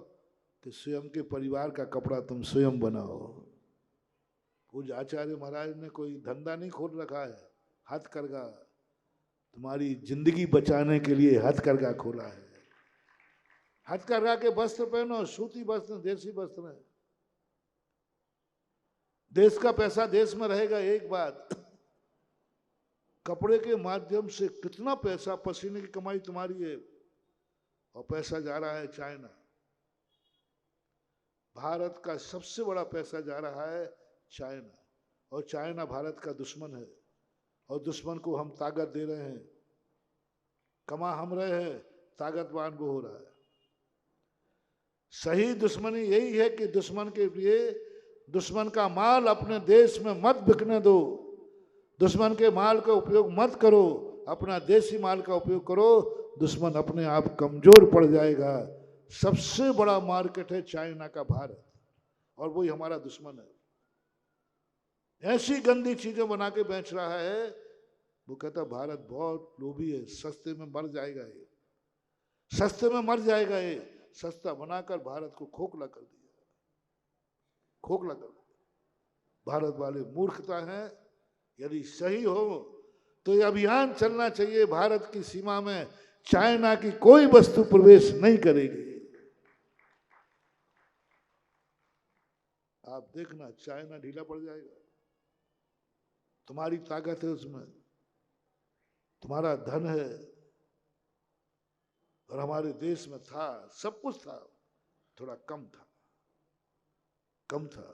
कि स्वयं के परिवार का कपड़ा तुम स्वयं बनाओ। पूज्य आचार्य महाराज ने कोई धंधा नहीं खोल रखा है, हथकरघा, तुम्हारी जिंदगी बचाने के लिए हथकरघा खोला है। हथकरघा के वस्त्र पहनो, सूती वस्त्र, देसी वस्त्र है। देश का पैसा देश में रहेगा। एक बात, कपड़े के माध्यम से कितना पैसा, पसीने की कमाई तुम्हारी है, और पैसा जा रहा है चाइना। भारत का सबसे बड़ा पैसा जा रहा है चाइना। और चाइना भारत का दुश्मन है, और दुश्मन को हम ताकत दे रहे हैं, कमा हम रहे हैं, ताकतवान वो हो रहा है। सही दुश्मनी यही है कि दुश्मन के लिए दुश्मन का माल अपने देश में मत बिकने दो, दुश्मन के माल का उपयोग मत करो, अपना देसी माल का उपयोग करो, दुश्मन अपने आप कमजोर पड़ जाएगा। सबसे बड़ा मार्केट है चाइना का भारत, और वही हमारा दुश्मन है। ऐसी गंदी चीजें बना के बेच रहा है, वो कहता भारत बहुत लोभी है, सस्ते में मर जाएगा ये, सस्ते में मर जाएगा ये। सस्ता बनाकर भारत को खोखला कर दिया, खोखला कर दिया। भारत वाले मूर्खता है। यदि सही हो तो ये अभियान चलना चाहिए, भारत की सीमा में चाइना की कोई वस्तु प्रवेश नहीं करेगी। आप देखना चाइना ढीला पड़ जाएगा। तुम्हारी ताकत है उसमें, तुम्हारा धन है, और हमारे देश में था, सब कुछ था, थोड़ा कम था, कम था।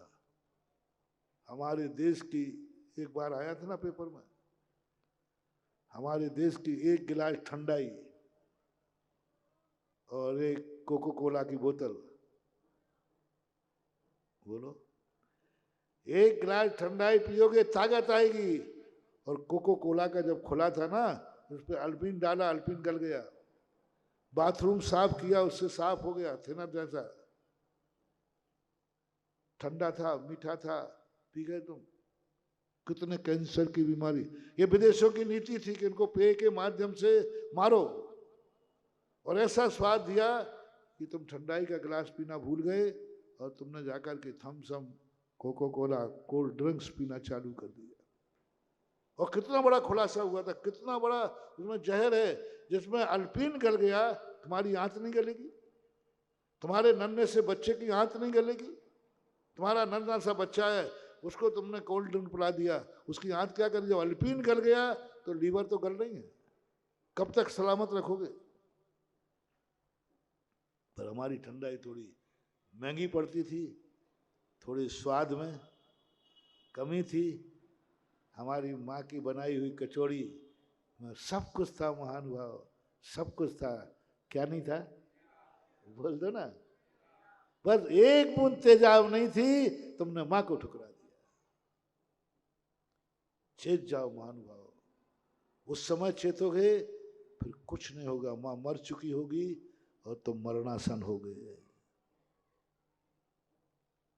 हमारे देश की एक बार आया था ना पेपर में, हमारे देश की एक गिलास ठंडाई और एक कोको कोला की बोतल, बोलो, एक गिलास ठंडाई पियोगे ताकत आएगी, और कोको कोला का जब खुला था ना, उस पर अल्पिन डाला, अल्पिन गल गया। बाथरूम साफ किया, उससे साफ हो गया, थिनर जैसा, ठंडा था, मीठा था, पी गए तुम। कितने कैंसर की बीमारी। ये विदेशों की नीति थी कि इनको पेय के माध्यम से मारो, और ऐसा स्वाद दिया कि तुम ठंडाई का गिलास पीना भूल गए, और तुमने जाकर के Thums Up, Coca Cola, cold drinks पीना चालू कर दिया। और कितना बड़ा खुलासा हुआ था, कितना बड़ा उसमें जहर है, जिसमें अल्पीन गल गया, तुम्हारी आंत नहीं गलेगी, तुम्हारे नन्हे से बच्चे की आंत नहीं गलेगी। तुम्हारा नन्हा सा बच्चा है, उसको तुमने कोल्ड ड्रिंक पिला दिया, उसकी आंत क्या कर, जब अल्पीन गल गया तो लीवर तो गल नहीं है, कब तक सलामत रखोगे। पर हमारी ठंडाई थोड़ी महंगी पड़ती थी, थोड़ी स्वाद में कमी थी। हमारी माँ की बनाई हुई कचौड़ी में सब कुछ था महानुभाव, सब कुछ था। क्या नहीं था, बोल दो ना, बस एक बूंद तेजाब नहीं थी, तुमने माँ को ठुकरा दिया। चेत जाओ महानुभाव, उस समय चेतोगे फिर कुछ नहीं होगा। माँ मर चुकी होगी और तुम मरणासन हो गए।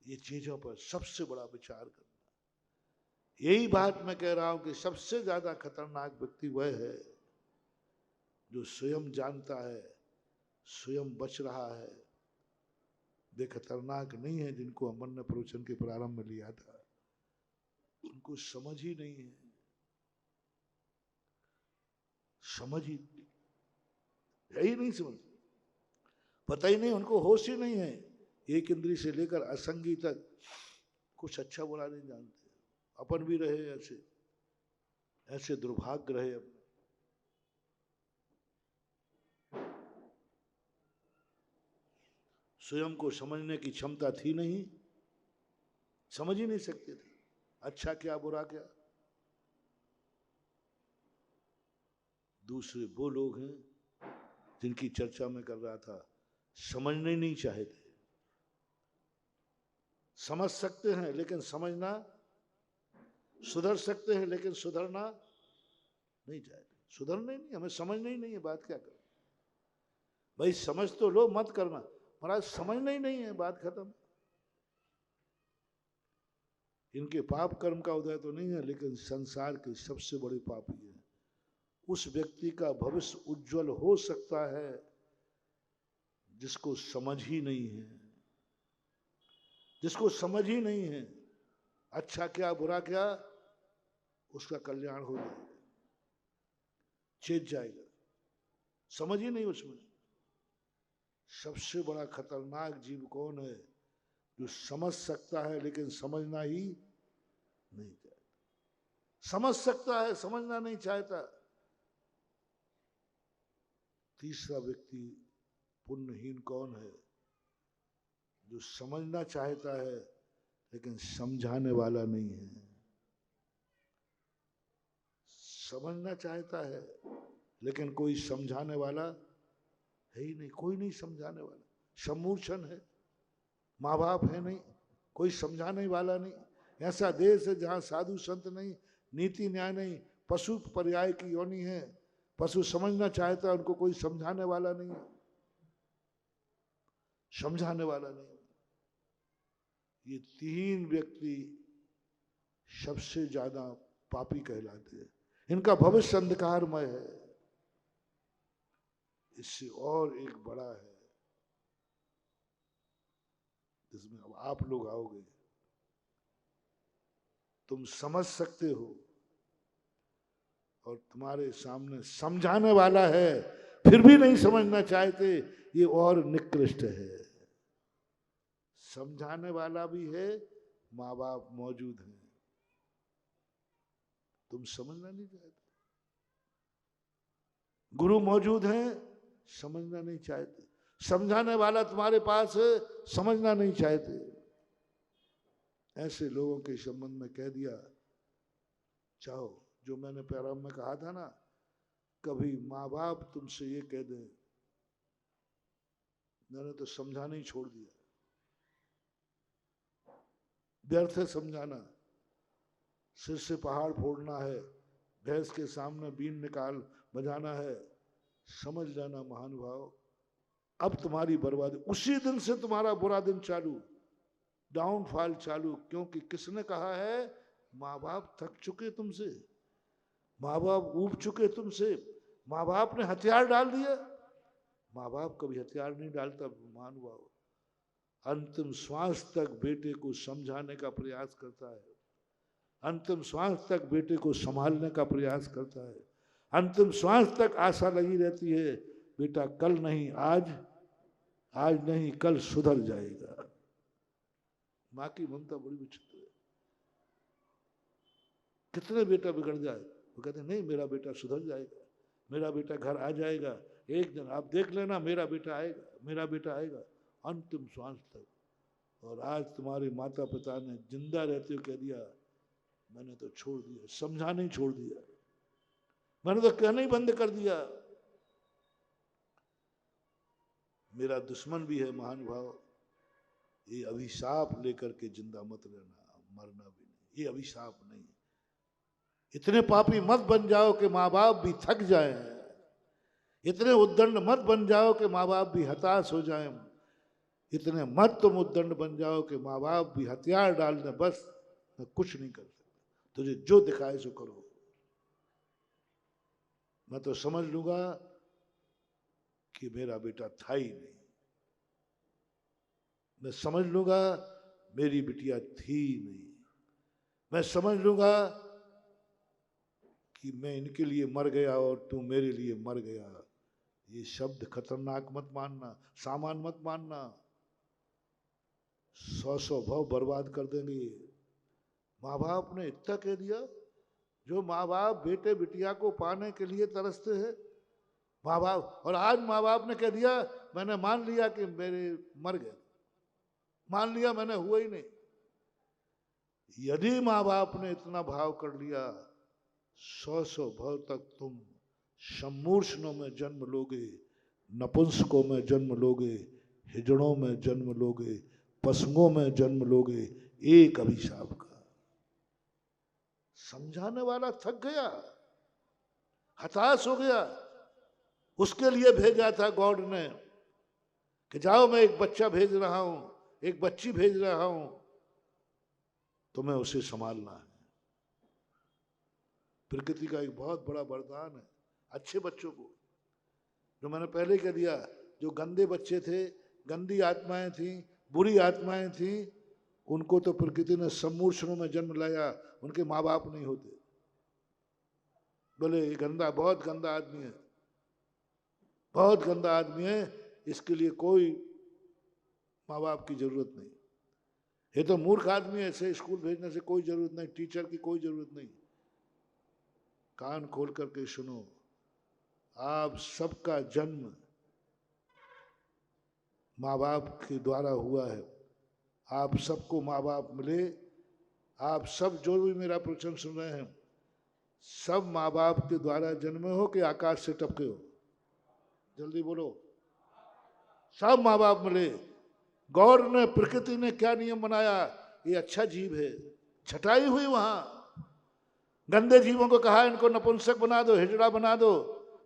ये चीजों पर सबसे बड़ा विचार करना। यही बात मैं कह रहा हूं कि सबसे ज्यादा खतरनाक व्यक्ति वह है जो स्वयं जानता है, स्वयं बच रहा है। वे खतरनाक नहीं है जिनको अमन ने प्रवचन के प्रारंभ में लिया था, उनको समझ ही नहीं है, समझ ही यही नहीं समझ, पता ही नहीं, उनको होश ही नहीं है। एक इंद्री से लेकर असंगी तक कुछ अच्छा बुरा नहीं जानते। अपन भी रहे ऐसे, ऐसे दुर्भाग्य रहे अपने। स्वयं को समझने की क्षमता थी नहीं, समझ ही नहीं सकते थे अच्छा क्या बुरा क्या। दूसरे वो लोग हैं जिनकी चर्चा में कर रहा था, समझने नहीं चाहते। समझ सकते हैं लेकिन समझना, सुधर सकते हैं लेकिन सुधरना नहीं चाहते। सुधरना ही नहीं, हमें समझना ही नहीं है, बात क्या करें भाई। समझ तो लो, मत करना, महाराज समझना ही नहीं है, बात खत्म। इनके पाप कर्म का उदय तो नहीं है, लेकिन संसार के सबसे बड़े पापी है। उस व्यक्ति का भविष्य उज्जवल हो सकता है जिसको समझ ही नहीं है, जिसको समझ ही नहीं है अच्छा क्या बुरा क्या, उसका कल्याण हो जाएगा, चेत जाएगा। समझ ही नहीं उसमें। सबसे बड़ा खतरनाक जीव कौन है? जो समझ सकता है लेकिन समझना ही नहीं चाहता। समझ सकता है, समझना नहीं चाहता। तीसरा व्यक्ति पुण्यहीन कौन है? जो समझना चाहता है लेकिन समझाने वाला नहीं है। समझना चाहता है लेकिन कोई समझाने वाला है ही नहीं, कोई नहीं समझाने वाला। सम्मूर्छन है, माँ बाप है नहीं, कोई समझाने वाला नहीं। ऐसा देश है जहाँ साधु संत नहीं, नीति न्याय नहीं, पशु पर्याय की योनि है। पशु समझना चाहता है, उनको कोई समझाने वाला नहीं है, समझाने वाला नहीं। ये तीन व्यक्ति सबसे ज्यादा पापी कहलाते हैं। इनका भविष्य अंधकारमय है। इससे और एक बड़ा है, जिसमें अब आप लोग आओगे, तुम समझ सकते हो और तुम्हारे सामने समझाने वाला है, फिर भी नहीं समझना चाहते, ये और निकृष्ट है। समझाने वाला भी है, माँ बाप मौजूद हैं, तुम समझना नहीं चाहते। गुरु मौजूद हैं, समझना नहीं चाहते। समझाने वाला तुम्हारे पास है, समझना नहीं चाहते। ऐसे लोगों के संबंध में कह दिया, चाहो जो मैंने प्रारंभ में कहा था ना, कभी माँ बाप तुमसे ये कह दें, मैंने तो समझाना ही छोड़ दिया, व्यर्थ है समझाना, सिर से पहाड़ फोड़ना है, भैंस के सामने बीन निकाल बजाना है, समझ जाना महानुभाव, अब तुम्हारी बर्बादी। उसी दिन से तुम्हारा बुरा दिन चालू, डाउनफॉल चालू। क्योंकि किसने कहा है? माँ बाप थक चुके तुमसे, माँ बाप ऊब चुके तुमसे, माँ बाप ने हथियार डाल दिया। माँ बाप कभी हथियार नहीं डालता महानुभाव, अंतिम श्वास तक बेटे को समझाने का प्रयास करता है, अंतिम श्वास तक बेटे को संभालने का प्रयास करता है, अंतिम श्वास तक आशा लगी रहती है, बेटा कल नहीं आज, आज नहीं कल सुधर जाएगा। माँ की ममता बड़ी विचित्र है। कितने बेटा बिगड़ जाए, वो कहते नहीं मेरा बेटा सुधर जाएगा, मेरा बेटा घर आ जाएगा, एक दिन आप देख लेना मेरा बेटा आएगा, मेरा बेटा आएगा, अंतिम श्वास तक। और आज तुम्हारे माता पिता ने जिंदा रहते हुए कह दिया, मैंने तो छोड़ दिया, समझाना ही छोड़ दिया, मैंने तो कहना ही बंद कर दिया। मेरा दुश्मन भी है महानुभाव, ये अभिशाप लेकर के जिंदा मत रहना, मरना भी नहीं, ये अभिशाप नहीं। इतने पापी मत बन जाओ कि माँ बाप भी थक जाएं, इतने उद्दंड मत बन जाओ कि माँ बाप भी हताश हो जाएं, इतने मत तुम उद्दंड बन जाओ कि माँ बाप भी हथियार डालने बस मैं कुछ नहीं कर सकता, तुझे जो दिखाए सो करो, मैं तो समझ लूंगा कि मेरा बेटा था ही नहीं, मैं समझ लूंगा मेरी बिटिया थी नहीं, मैं समझ लूंगा कि मैं इनके लिए मर गया और तू मेरे लिए मर गया। ये शब्द खतरनाक मत मानना, सामान मत मानना, 100 भाव बर्बाद कर देंगे। माँ बाप ने इतना कह दिया, जो माँ बाप बेटे बिटिया को पाने के लिए तरसते हैं, माँ बाप, और आज माँ बाप ने कह दिया मैंने मान लिया कि मेरे मर गए, मान लिया मैंने हुआ ही नहीं। यदि माँ बाप ने इतना भाव कर लिया, 100 भाव तक तुम सम्मूर्छनों में जन्म लोगे, नपुंसकों में जन्म लोगे, हिजड़ों में जन्म लोगे, पशुओं में जन्म लोगे, एक अभिशाप का। समझाने वाला थक गया, हताश हो गया, उसके लिए भेजा था गॉड ने कि जाओ मैं एक बच्चा भेज रहा हूं, एक बच्ची भेज रहा हूं, तुम्हें उसे संभालना है। प्रकृति का एक बहुत बड़ा वरदान है अच्छे बच्चों को, जो मैंने पहले कह दिया, जो गंदे बच्चे थे, गंदी आत्माएं थी, बुरी आत्माएं थी, उनको तो प्रकृति ने सम्मूर्छनों में जन्म लाया, उनके माँ बाप नहीं होते। बोले ये गंदा, बहुत गंदा आदमी है, बहुत गंदा आदमी है, इसके लिए कोई माँ बाप की जरूरत नहीं, ये तो मूर्ख आदमी है, ऐसे स्कूल भेजने से कोई जरूरत नहीं, टीचर की कोई जरूरत नहीं। कान खोल करके सुनो, आप सबका जन्म माँ बाप के द्वारा हुआ है, आप सबको माँ बाप मिले, आप सब जो भी मेरा प्रवचन सुन रहे हैं, सब माँ बाप के द्वारा जन्मे हो कि आकाश से टपके हो? जल्दी बोलो। सब माँ बाप मिले। गौर ने, प्रकृति ने क्या नियम बनाया? ये अच्छा जीव है, छटाई हुई वहां। गंदे जीवों को कहा इनको नपुंसक बना दो, हिजड़ा बना दो,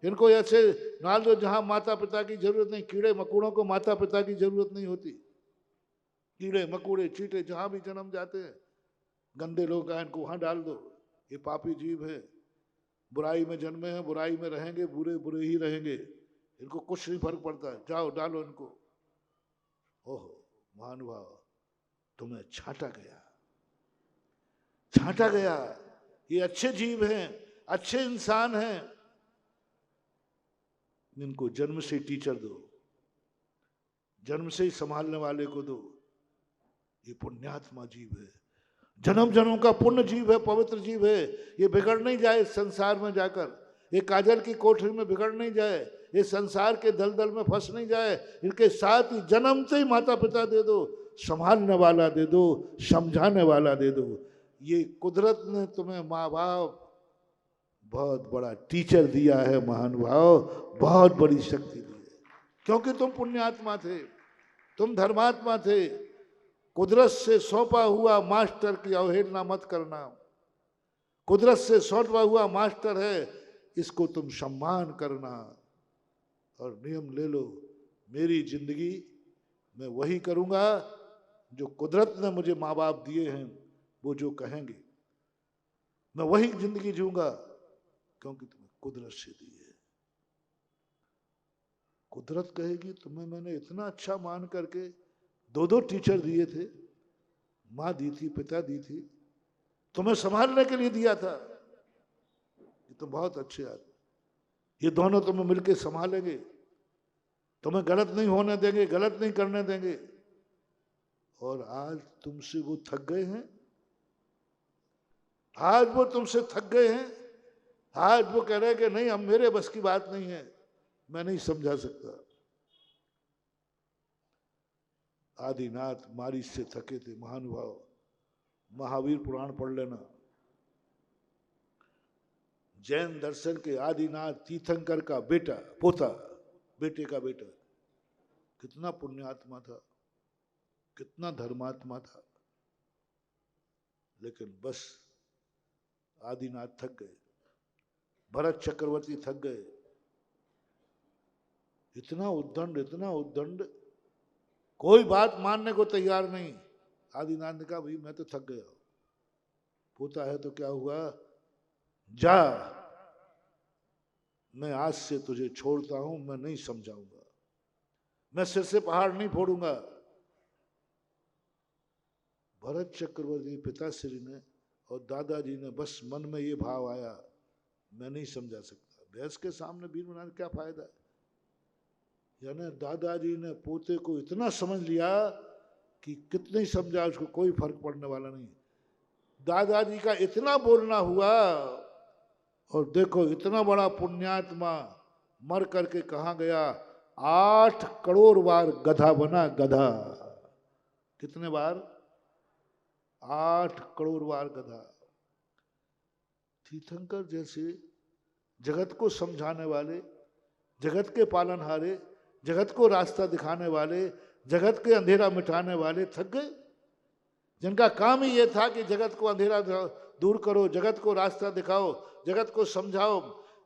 इनको ऐसे डाल दो जहां माता पिता की जरूरत नहीं। कीड़े मकोड़ों को माता पिता की जरूरत नहीं होती। कीड़े मकोड़े चींटे जहां भी जन्म जाते हैं, गंदे लोग कहा इनको वहां डाल दो, ये पापी जीव है, बुराई में जन्मे हैं, बुराई में रहेंगे, बुरे बुरे ही रहेंगे, इनको कुछ नहीं फर्क पड़ता, जाओ डालो इनको। ओहो महानुभाव, तुम्हें छांटा गया, छांटा गया। ये अच्छे जीव हैं, अच्छे इंसान हैं, इनको जन्म से टीचर दो, जन्म से ही संभालने वाले को दो। ये पुण्यात्मा जीव है, जन्म जन्म का पुण्य जीव है, पवित्र जीव है। ये बिगड़ नहीं जाए संसार में जाकर, ये काजल की कोठरी में बिगड़ नहीं जाए, ये संसार के दलदल में फंस नहीं जाए। इनके साथ ही जन्म से ही माता पिता दे दो, संभालने वाला दे दो, समझाने वाला दे दो। ये कुदरत ने तुम्हें माँ बाप बहुत बड़ा टीचर दिया है महानुभाव, बहुत बड़ी शक्ति दी है, क्योंकि तुम पुण्यात्मा थे, तुम धर्मात्मा थे। कुदरत से सौंपा हुआ मास्टर की अवहेलना मत करना। कुदरत से सौंपा हुआ मास्टर है, इसको तुम सम्मान करना और नियम ले लो। मेरी जिंदगी मैं वही करूंगा जो कुदरत ने मुझे माँ बाप दिए हैं, वो जो कहेंगे मैं वही जिंदगी जीऊंगा, क्योंकि तुम्हें कुदरत से दी है। कुदरत कहेगी तुम्हें मैंने इतना अच्छा मान करके दो दो टीचर दिए थे, माँ दी थी, पिता दी थी, तुम्हें संभालने के लिए दिया था, ये तो बहुत अच्छे आदमी, ये दोनों तुम्हें मिलके संभालेंगे, तुम्हें गलत नहीं होने देंगे, गलत नहीं करने देंगे। और आज तुमसे वो थक गए हैं, आज वो तुमसे थक गए हैं, आज वो कह रहे हैं कि नहीं हम, मेरे बस की बात नहीं है, मैं नहीं समझा सकता। आदिनाथ मारी से थके थे महानुभाव, महावीर पुराण पढ़ लेना। जैन दर्शन के आदिनाथ तीर्थंकर का बेटा, पोता, बेटे का बेटा, कितना पुण्यात्मा था, कितना धर्मात्मा था, लेकिन बस आदिनाथ थक गए, भरत चक्रवर्ती थक गए। इतना उद्दंड, इतना उद्दंड, कोई बात मानने को तैयार नहीं। आदिनाथ ने कहा भाई मैं तो थक गया, पोता है तो क्या हुआ, जा, मैं आज से तुझे छोड़ता हूं, मैं नहीं समझाऊंगा, मैं सिर से पहाड़ नहीं फोड़ूंगा। भरत चक्रवर्ती पिताश्री ने और दादाजी ने बस मन में ये भाव आया, मैं नहीं समझा सकता, भैंस के सामने बीन बनाने क्या फायदा। यानी दादाजी ने पोते को इतना समझ लिया कि कितने ही समझा उसको कोई फर्क पड़ने वाला नहीं। दादाजी का इतना बोलना हुआ, और देखो इतना बड़ा पुण्यात्मा मर करके कहाँ गया, 8 करोड़ बार गधा बना, गधा। कितने बार? 8 करोड़ बार गधा। तीर्थंकर जैसे जगत को समझाने वाले, जगत के पालनहारे, जगत को रास्ता दिखाने वाले, जगत के अंधेरा मिटाने वाले थक गए, जिनका काम ही ये था कि जगत को अंधेरा दूर करो, जगत को रास्ता दिखाओ, जगत को समझाओ,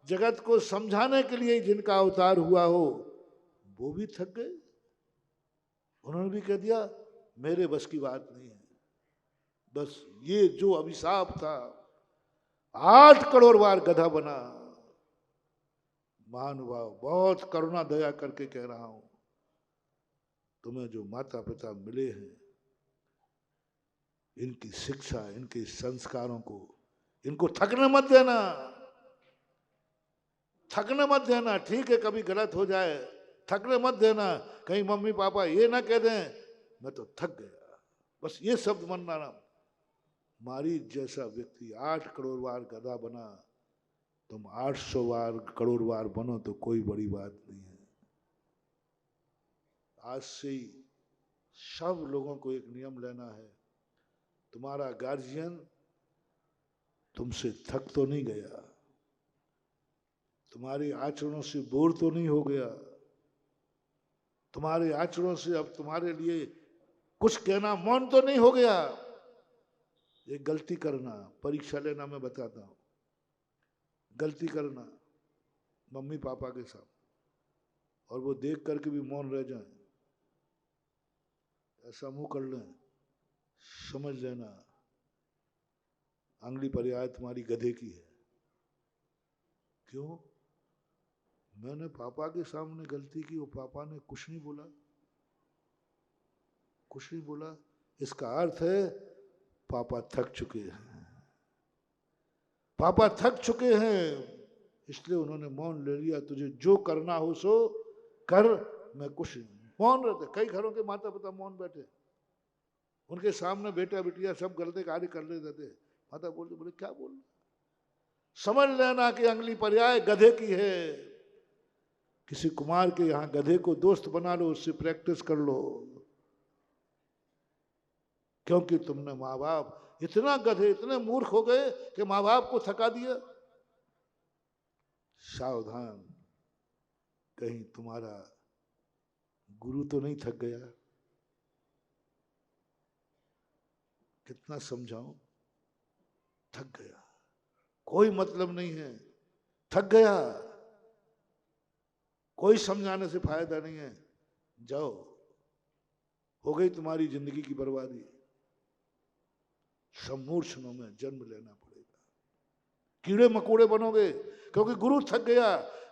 जगत को समझाने के लिए जिनका अवतार हुआ हो, वो भी थक गए। उन्होंने भी कह दिया मेरे बस की बात नहीं है। बस ये जो अभिशाप था, 8 करोड़ बार गधा बना। महानुभाव, बहुत करुणा दया करके कह रहा हूं, तुम्हें जो माता पिता मिले हैं, इनकी शिक्षा, इनके संस्कारों को, इनको थकने मत देना, थकने मत देना। ठीक है कभी गलत हो जाए, थकने मत देना, कहीं मम्मी पापा ये ना कह दें मैं तो थक गया, बस ये शब्द मन ना। मारी जैसा व्यक्ति 8 करोड़ बार गधा बना, तुम 800 बार करोड़ बार बनो तो कोई बड़ी बात नहीं है। आज से ही सब लोगों को एक नियम लेना है, तुम्हारा गार्जियन तुमसे थक तो नहीं गया, तुम्हारे आचरणों से बोर तो नहीं हो गया, तुम्हारे आचरणों से अब तुम्हारे लिए कुछ कहना मौन तो नहीं हो गया। एक गलती करना, परीक्षा लेना, मैं बताता हूं, गलती करना मम्मी पापा के साथ और वो देख करके भी मौन रह जाए, ऐसा मुंह कर लें, समझ लेना अगली पर्याय तुम्हारी गधे की है। क्यों? मैंने पापा के सामने गलती की, वो पापा ने कुछ नहीं बोला, कुछ नहीं बोला। इसका अर्थ है पापा थक चुके हैं, पापा थक चुके हैं, इसलिए उन्होंने मौन ले लिया। तुझे जो करना हो सो कर, मैं कुछ नहीं। मौन रहते, कई घरों के माता पिता मौन बैठे, उनके सामने बेटा बेटिया सब गलते कार्य कर लेते थे, माता बोलते, बोले क्या बोल, समझ लेना कि अगली पर्याय गधे की है। किसी कुमार के यहाँ गधे को दोस्त बना लो, उससे प्रैक्टिस कर लो, क्योंकि तुमने माँ बाप इतना गधे, इतने मूर्ख हो गए कि माँ बाप को थका दिया। सावधान, कहीं तुम्हारा गुरु तो नहीं थक गया। कितना समझाऊं, थक गया, कोई मतलब नहीं है, थक गया, कोई समझाने से फायदा नहीं है, जाओ, हो गई तुम्हारी जिंदगी की बर्बादी। समूर्छनों में जन्म लेना पड़ेगा, कीड़े मकोड़े बनोगे, क्योंकि गुरु थक गया।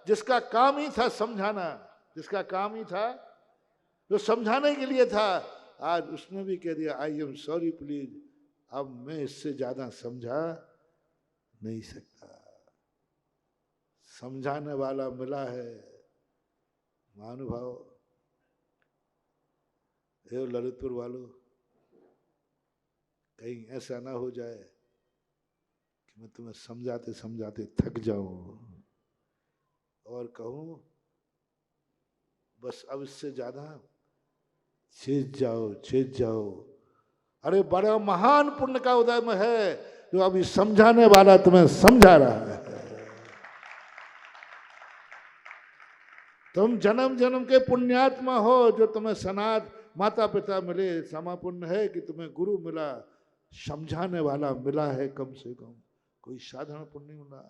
जिसका काम ही था समझाना, जिसका काम ही था, जो समझाने के लिए था, आज उसने भी कह दिया आई एम सॉरी प्लीज, अब मैं इससे ज्यादा समझा नहीं सकता। समझाने वाला मिला है। महानुभाव, हे ललितपुर वालों, कहीं ऐसा ना हो जाए कि मैं तुम्हें समझाते समझाते थक जाऊं और कहूं बस अब इससे ज्यादा चीज जाओ, चीज जाओ। अरे बड़ा महान पुण्य का उदय में है जो अभी समझाने वाला तुम्हें समझा रहा है। तुम जन्म जन्म के पुण्यात्मा हो, जो तुम्हें सनात माता पिता मिले, समा पुण्य है कि तुम्हें गुरु मिला, समझाने वाला मिला है। कम से कम कोई साधारण पुण्य नहीं मिला।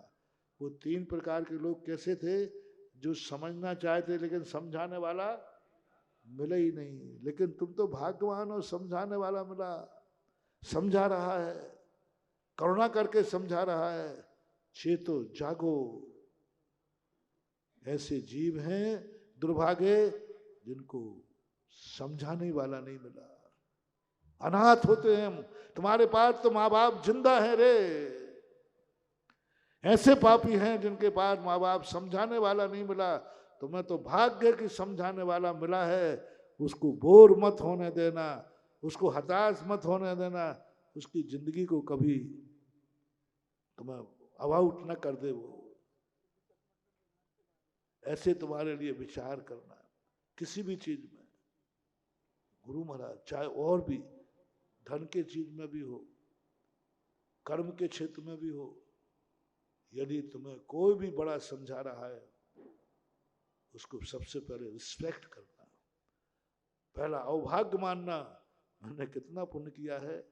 वो 3 प्रकार के लोग कैसे थे? जो समझना चाहते लेकिन समझाने वाला मिला ही नहीं। लेकिन तुम तो भाग्यवान हो, समझाने वाला मिला, समझा रहा है, करुणा करके समझा रहा है। चेतो जागो। ऐसे जीव हैं दुर्भागे जिनको समझाने वाला नहीं मिला। अनाथ होते हैं हम। तुम्हारे पास तो माँ बाप जिंदा है रे। ऐसे पापी हैं जिनके पास माँ बाप समझाने वाला नहीं मिला। तुम्हें तो भाग्य की समझाने वाला मिला है। उसको बोर मत होने देना, उसको हताश मत होने देना, उसकी जिंदगी को कभी तुम्हें अबाउट न कर दे। वो ऐसे तुम्हारे लिए विचार करना किसी भी चीज में। गुरु महाराज चाहे और भी धन के चीज में भी हो, कर्म के क्षेत्र में भी हो, यदि तुम्हें कोई भी बड़ा समझा रहा है, उसको सबसे पहले रिस्पेक्ट करना, पहला अवभाग्य मानना। मैंने कितना पुण्य किया है,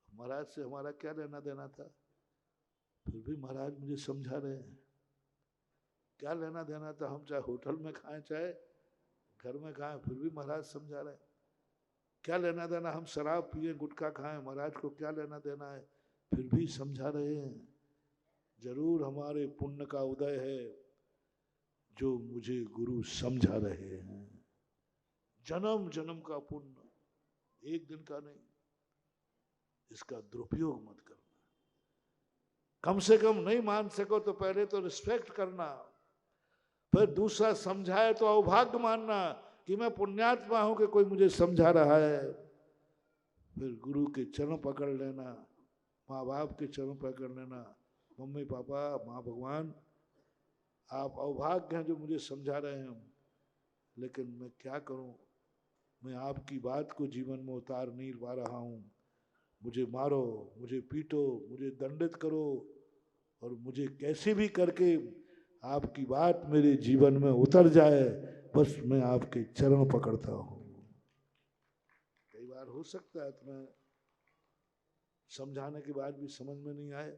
महाराज से हमारा क्या लेना देना था, फिर भी महाराज मुझे समझा रहे हैं। क्या लेना देना था, हम चाहे होटल में खाएं चाहे घर में खाएं, फिर भी महाराज समझा रहे हैं। क्या लेना देना हम शराब पिए गुटखा खाएं, महाराज को क्या लेना देना है, फिर भी समझा रहे हैं। जरूर हमारे पुण्य का उदय है जो मुझे गुरु समझा रहे हैं। जन्म जन्म का पुण्य, एक दिन का नहीं। इसका दुरुपयोग मत करना। कम से कम नहीं मान सको तो पहले तो रिस्पेक्ट करना, फिर दूसरा समझाए तो अवभाग्य मानना कि मैं पुण्यात्मा हूं कि कोई मुझे समझा रहा है। फिर गुरु के चरण पकड़ लेना, माँ बाप के चरण पकड़ लेना। मम्मी पापा, माँ भगवान, आप अवभाग्य हैं जो मुझे समझा रहे हैं, लेकिन मैं क्या करूं, मैं आपकी बात को जीवन में उतार नहीं पा रहा हूं। मुझे मारो, मुझे पीटो, मुझे दंडित करो, और मुझे कैसे भी करके आपकी बात मेरे जीवन में उतर जाए, बस मैं आपके चरण पकड़ता हूं। कई बार हो सकता है तुम्हें समझाने के बाद भी समझ में नहीं आए,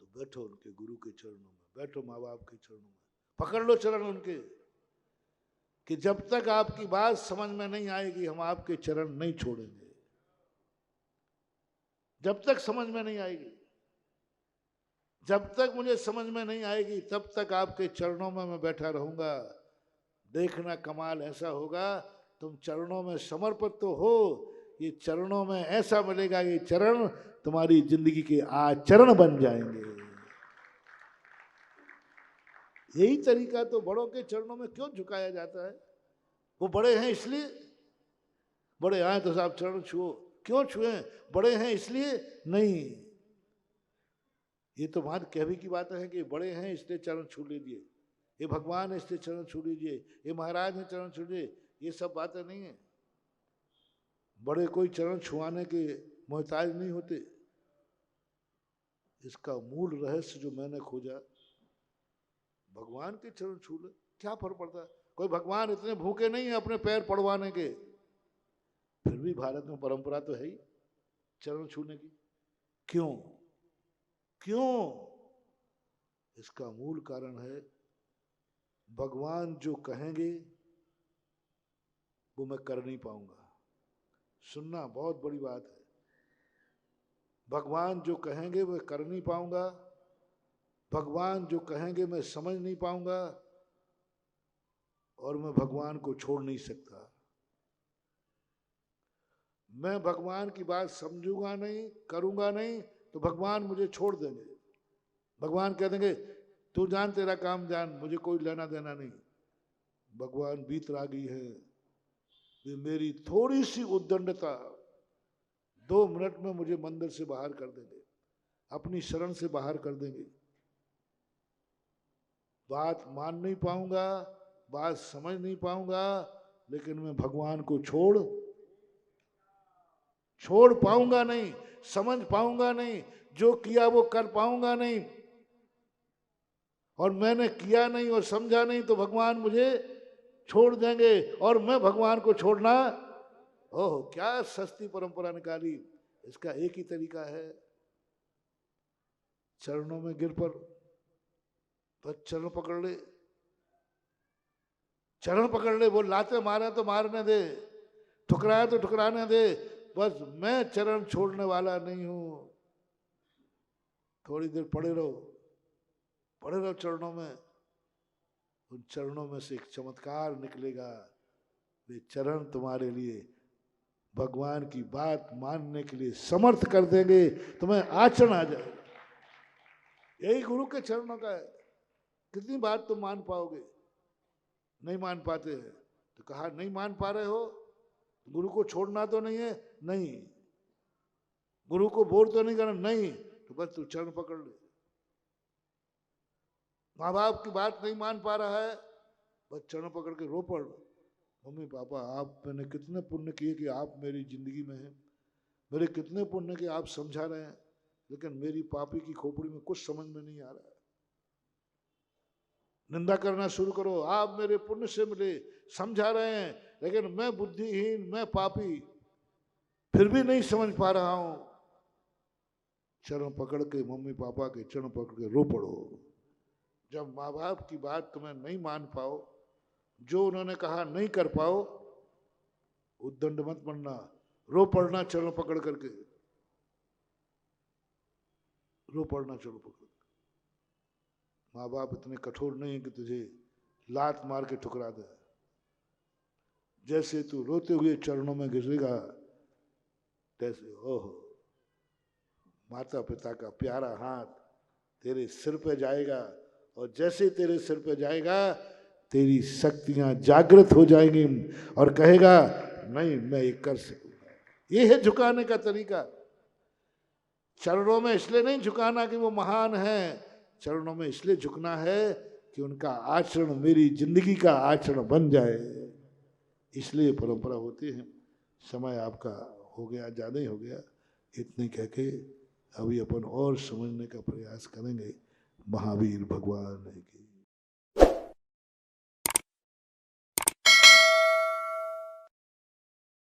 तो बैठो उनके गुरु के चरणों में, बैठो माँ बाप के चरणों में, पकड़ लो चरण उनके, कि जब तक आपकी बात समझ में नहीं आएगी हम आपके चरण नहीं छोड़ेंगे। जब तक समझ में नहीं आएगी, जब तक मुझे समझ में नहीं आएगी, तब तक आपके चरणों में मैं बैठा रहूंगा। देखना कमाल ऐसा होगा, तुम चरणों में समर्पित तो हो, ये चरणों में ऐसा मिलेगा, ये चरण तुम्हारी जिंदगी के आचरण बन जाएंगे। यही तरीका तो बड़ों के चरणों में क्यों झुकाया जाता है? वो बड़े हैं इसलिए, बड़े आए तो साहब चरण छुओ, क्यों छुए? बड़े हैं इसलिए नहीं। ये तो मान कहवी की बात है कि बड़े हैं इसलिए चरण छू लीजिए, ये भगवान है इसलिए चरण छू लीजिए, ये महाराज ने चरण छू लीजिए, ये सब बातें नहीं है। बड़े कोई चरण छुआने के मोहताज नहीं होते। इसका मूल रहस्य जो मैंने खोजा, भगवान के चरण छू ले, क्या फर्क पड़ता है? कोई भगवान इतने भूखे नहीं है अपने पैर पड़वाने के, फिर भी भारत में परंपरा तो है ही चरण छूने की। क्यों? क्यों? इसका मूल कारण है, भगवान जो कहेंगे वो मैं कर नहीं पाऊंगा। सुनना बहुत बड़ी बात है। भगवान जो कहेंगे वो कर नहीं पाऊंगा, भगवान जो कहेंगे मैं समझ नहीं पाऊंगा, और मैं भगवान को छोड़ नहीं सकता। मैं भगवान की बात समझूंगा नहीं, करूंगा नहीं, तो भगवान मुझे छोड़ देंगे। भगवान कह देंगे तू जान, तेरा काम जान, मुझे कोई लेना देना नहीं। भगवान बीतरागी है, ये मेरी थोड़ी सी उद्दंडता 2 मिनट में मुझे मंदिर से बाहर कर देंगे, अपनी शरण से बाहर कर देंगे। बात मान नहीं पाऊंगा, बात समझ नहीं पाऊंगा, लेकिन मैं भगवान को छोड़ पाऊंगा नहीं, समझ पाऊंगा नहीं, जो किया वो कर पाऊंगा नहीं। और मैंने किया नहीं और समझा नहीं तो भगवान मुझे छोड़ देंगे, और मैं भगवान को छोड़ना, ओह क्या सस्ती परंपरा निकाली। इसका एक ही तरीका है, चरणों में गिर पर, बस चरण पकड़ ले, चरण पकड़ ले। वो लाते मारे तो मारने दे, ठुकराए तो ठुकराने दे, बस मैं चरण छोड़ने वाला नहीं हूं। थोड़ी देर पड़े रहो चरणों में। उन चरणों में से एक चमत्कार निकलेगा। वे चरण तुम्हारे लिए भगवान की बात मानने के लिए समर्थ कर देंगे, तुम्हें आचरण आ जाए। यही गुरु के चरणों का है। कितनी बात तुम मान पाओगे? नहीं मान पाते हैं तो कहा नहीं मान पा रहे हो, गुरु को छोड़ना तो नहीं है, नहीं। गुरु को बोर तो नहीं करना, नहीं, तो बस तू चरण पकड़ ले। माँ बाप की बात नहीं मान पा रहा है, बस चरण पकड़ के रो पड़, मम्मी पापा आप मैंने कितने पुण्य किए कि आप मेरी जिंदगी में हैं, मेरे कितने पुण्य के आप समझा रहे हैं, लेकिन मेरी पापी की खोपड़ी में कुछ समझ में नहीं आ रहा है। निंदा करना शुरू करो, आप मेरे पुण्य से मिले, समझा रहे हैं, लेकिन मैं बुद्धिहीन, मैं पापी, फिर भी नहीं समझ पा रहा हूं। चरण पकड़ के, मम्मी पापा के चरण पकड़ के रो पड़ो। जब माँ बाप की बात तुम्हें नहीं मान पाओ, जो उन्होंने कहा नहीं कर पाओ, उद्दंड मत बनना, रो पड़ना चरण पकड़ करके, रो पड़ना चरण पकड़। माँ बाप इतने कठोर नहीं है कि तुझे लात मार के ठुकरा दे। जैसे तू रोते हुए चरणों में गिरेगा, तैसे ओहो माता पिता का प्यारा हाथ तेरे सिर पे जाएगा, और जैसे तेरे सिर पे जाएगा तेरी शक्तियां जागृत हो जाएंगी, और कहेगा नहीं मैं ये कर सकूंगा। ये है झुकाने का तरीका। चरणों में इसलिए नहीं झुकाना कि वो महान है, चरणों में इसलिए झुकना है कि उनका आचरण मेरी जिंदगी का आचरण बन जाए। इसलिए परंपरा होती है। समय आपका हो गया, ज़्यादा ही हो गया। इतने कह के अभी अपन और समझने का प्रयास करेंगे। महावीर भगवान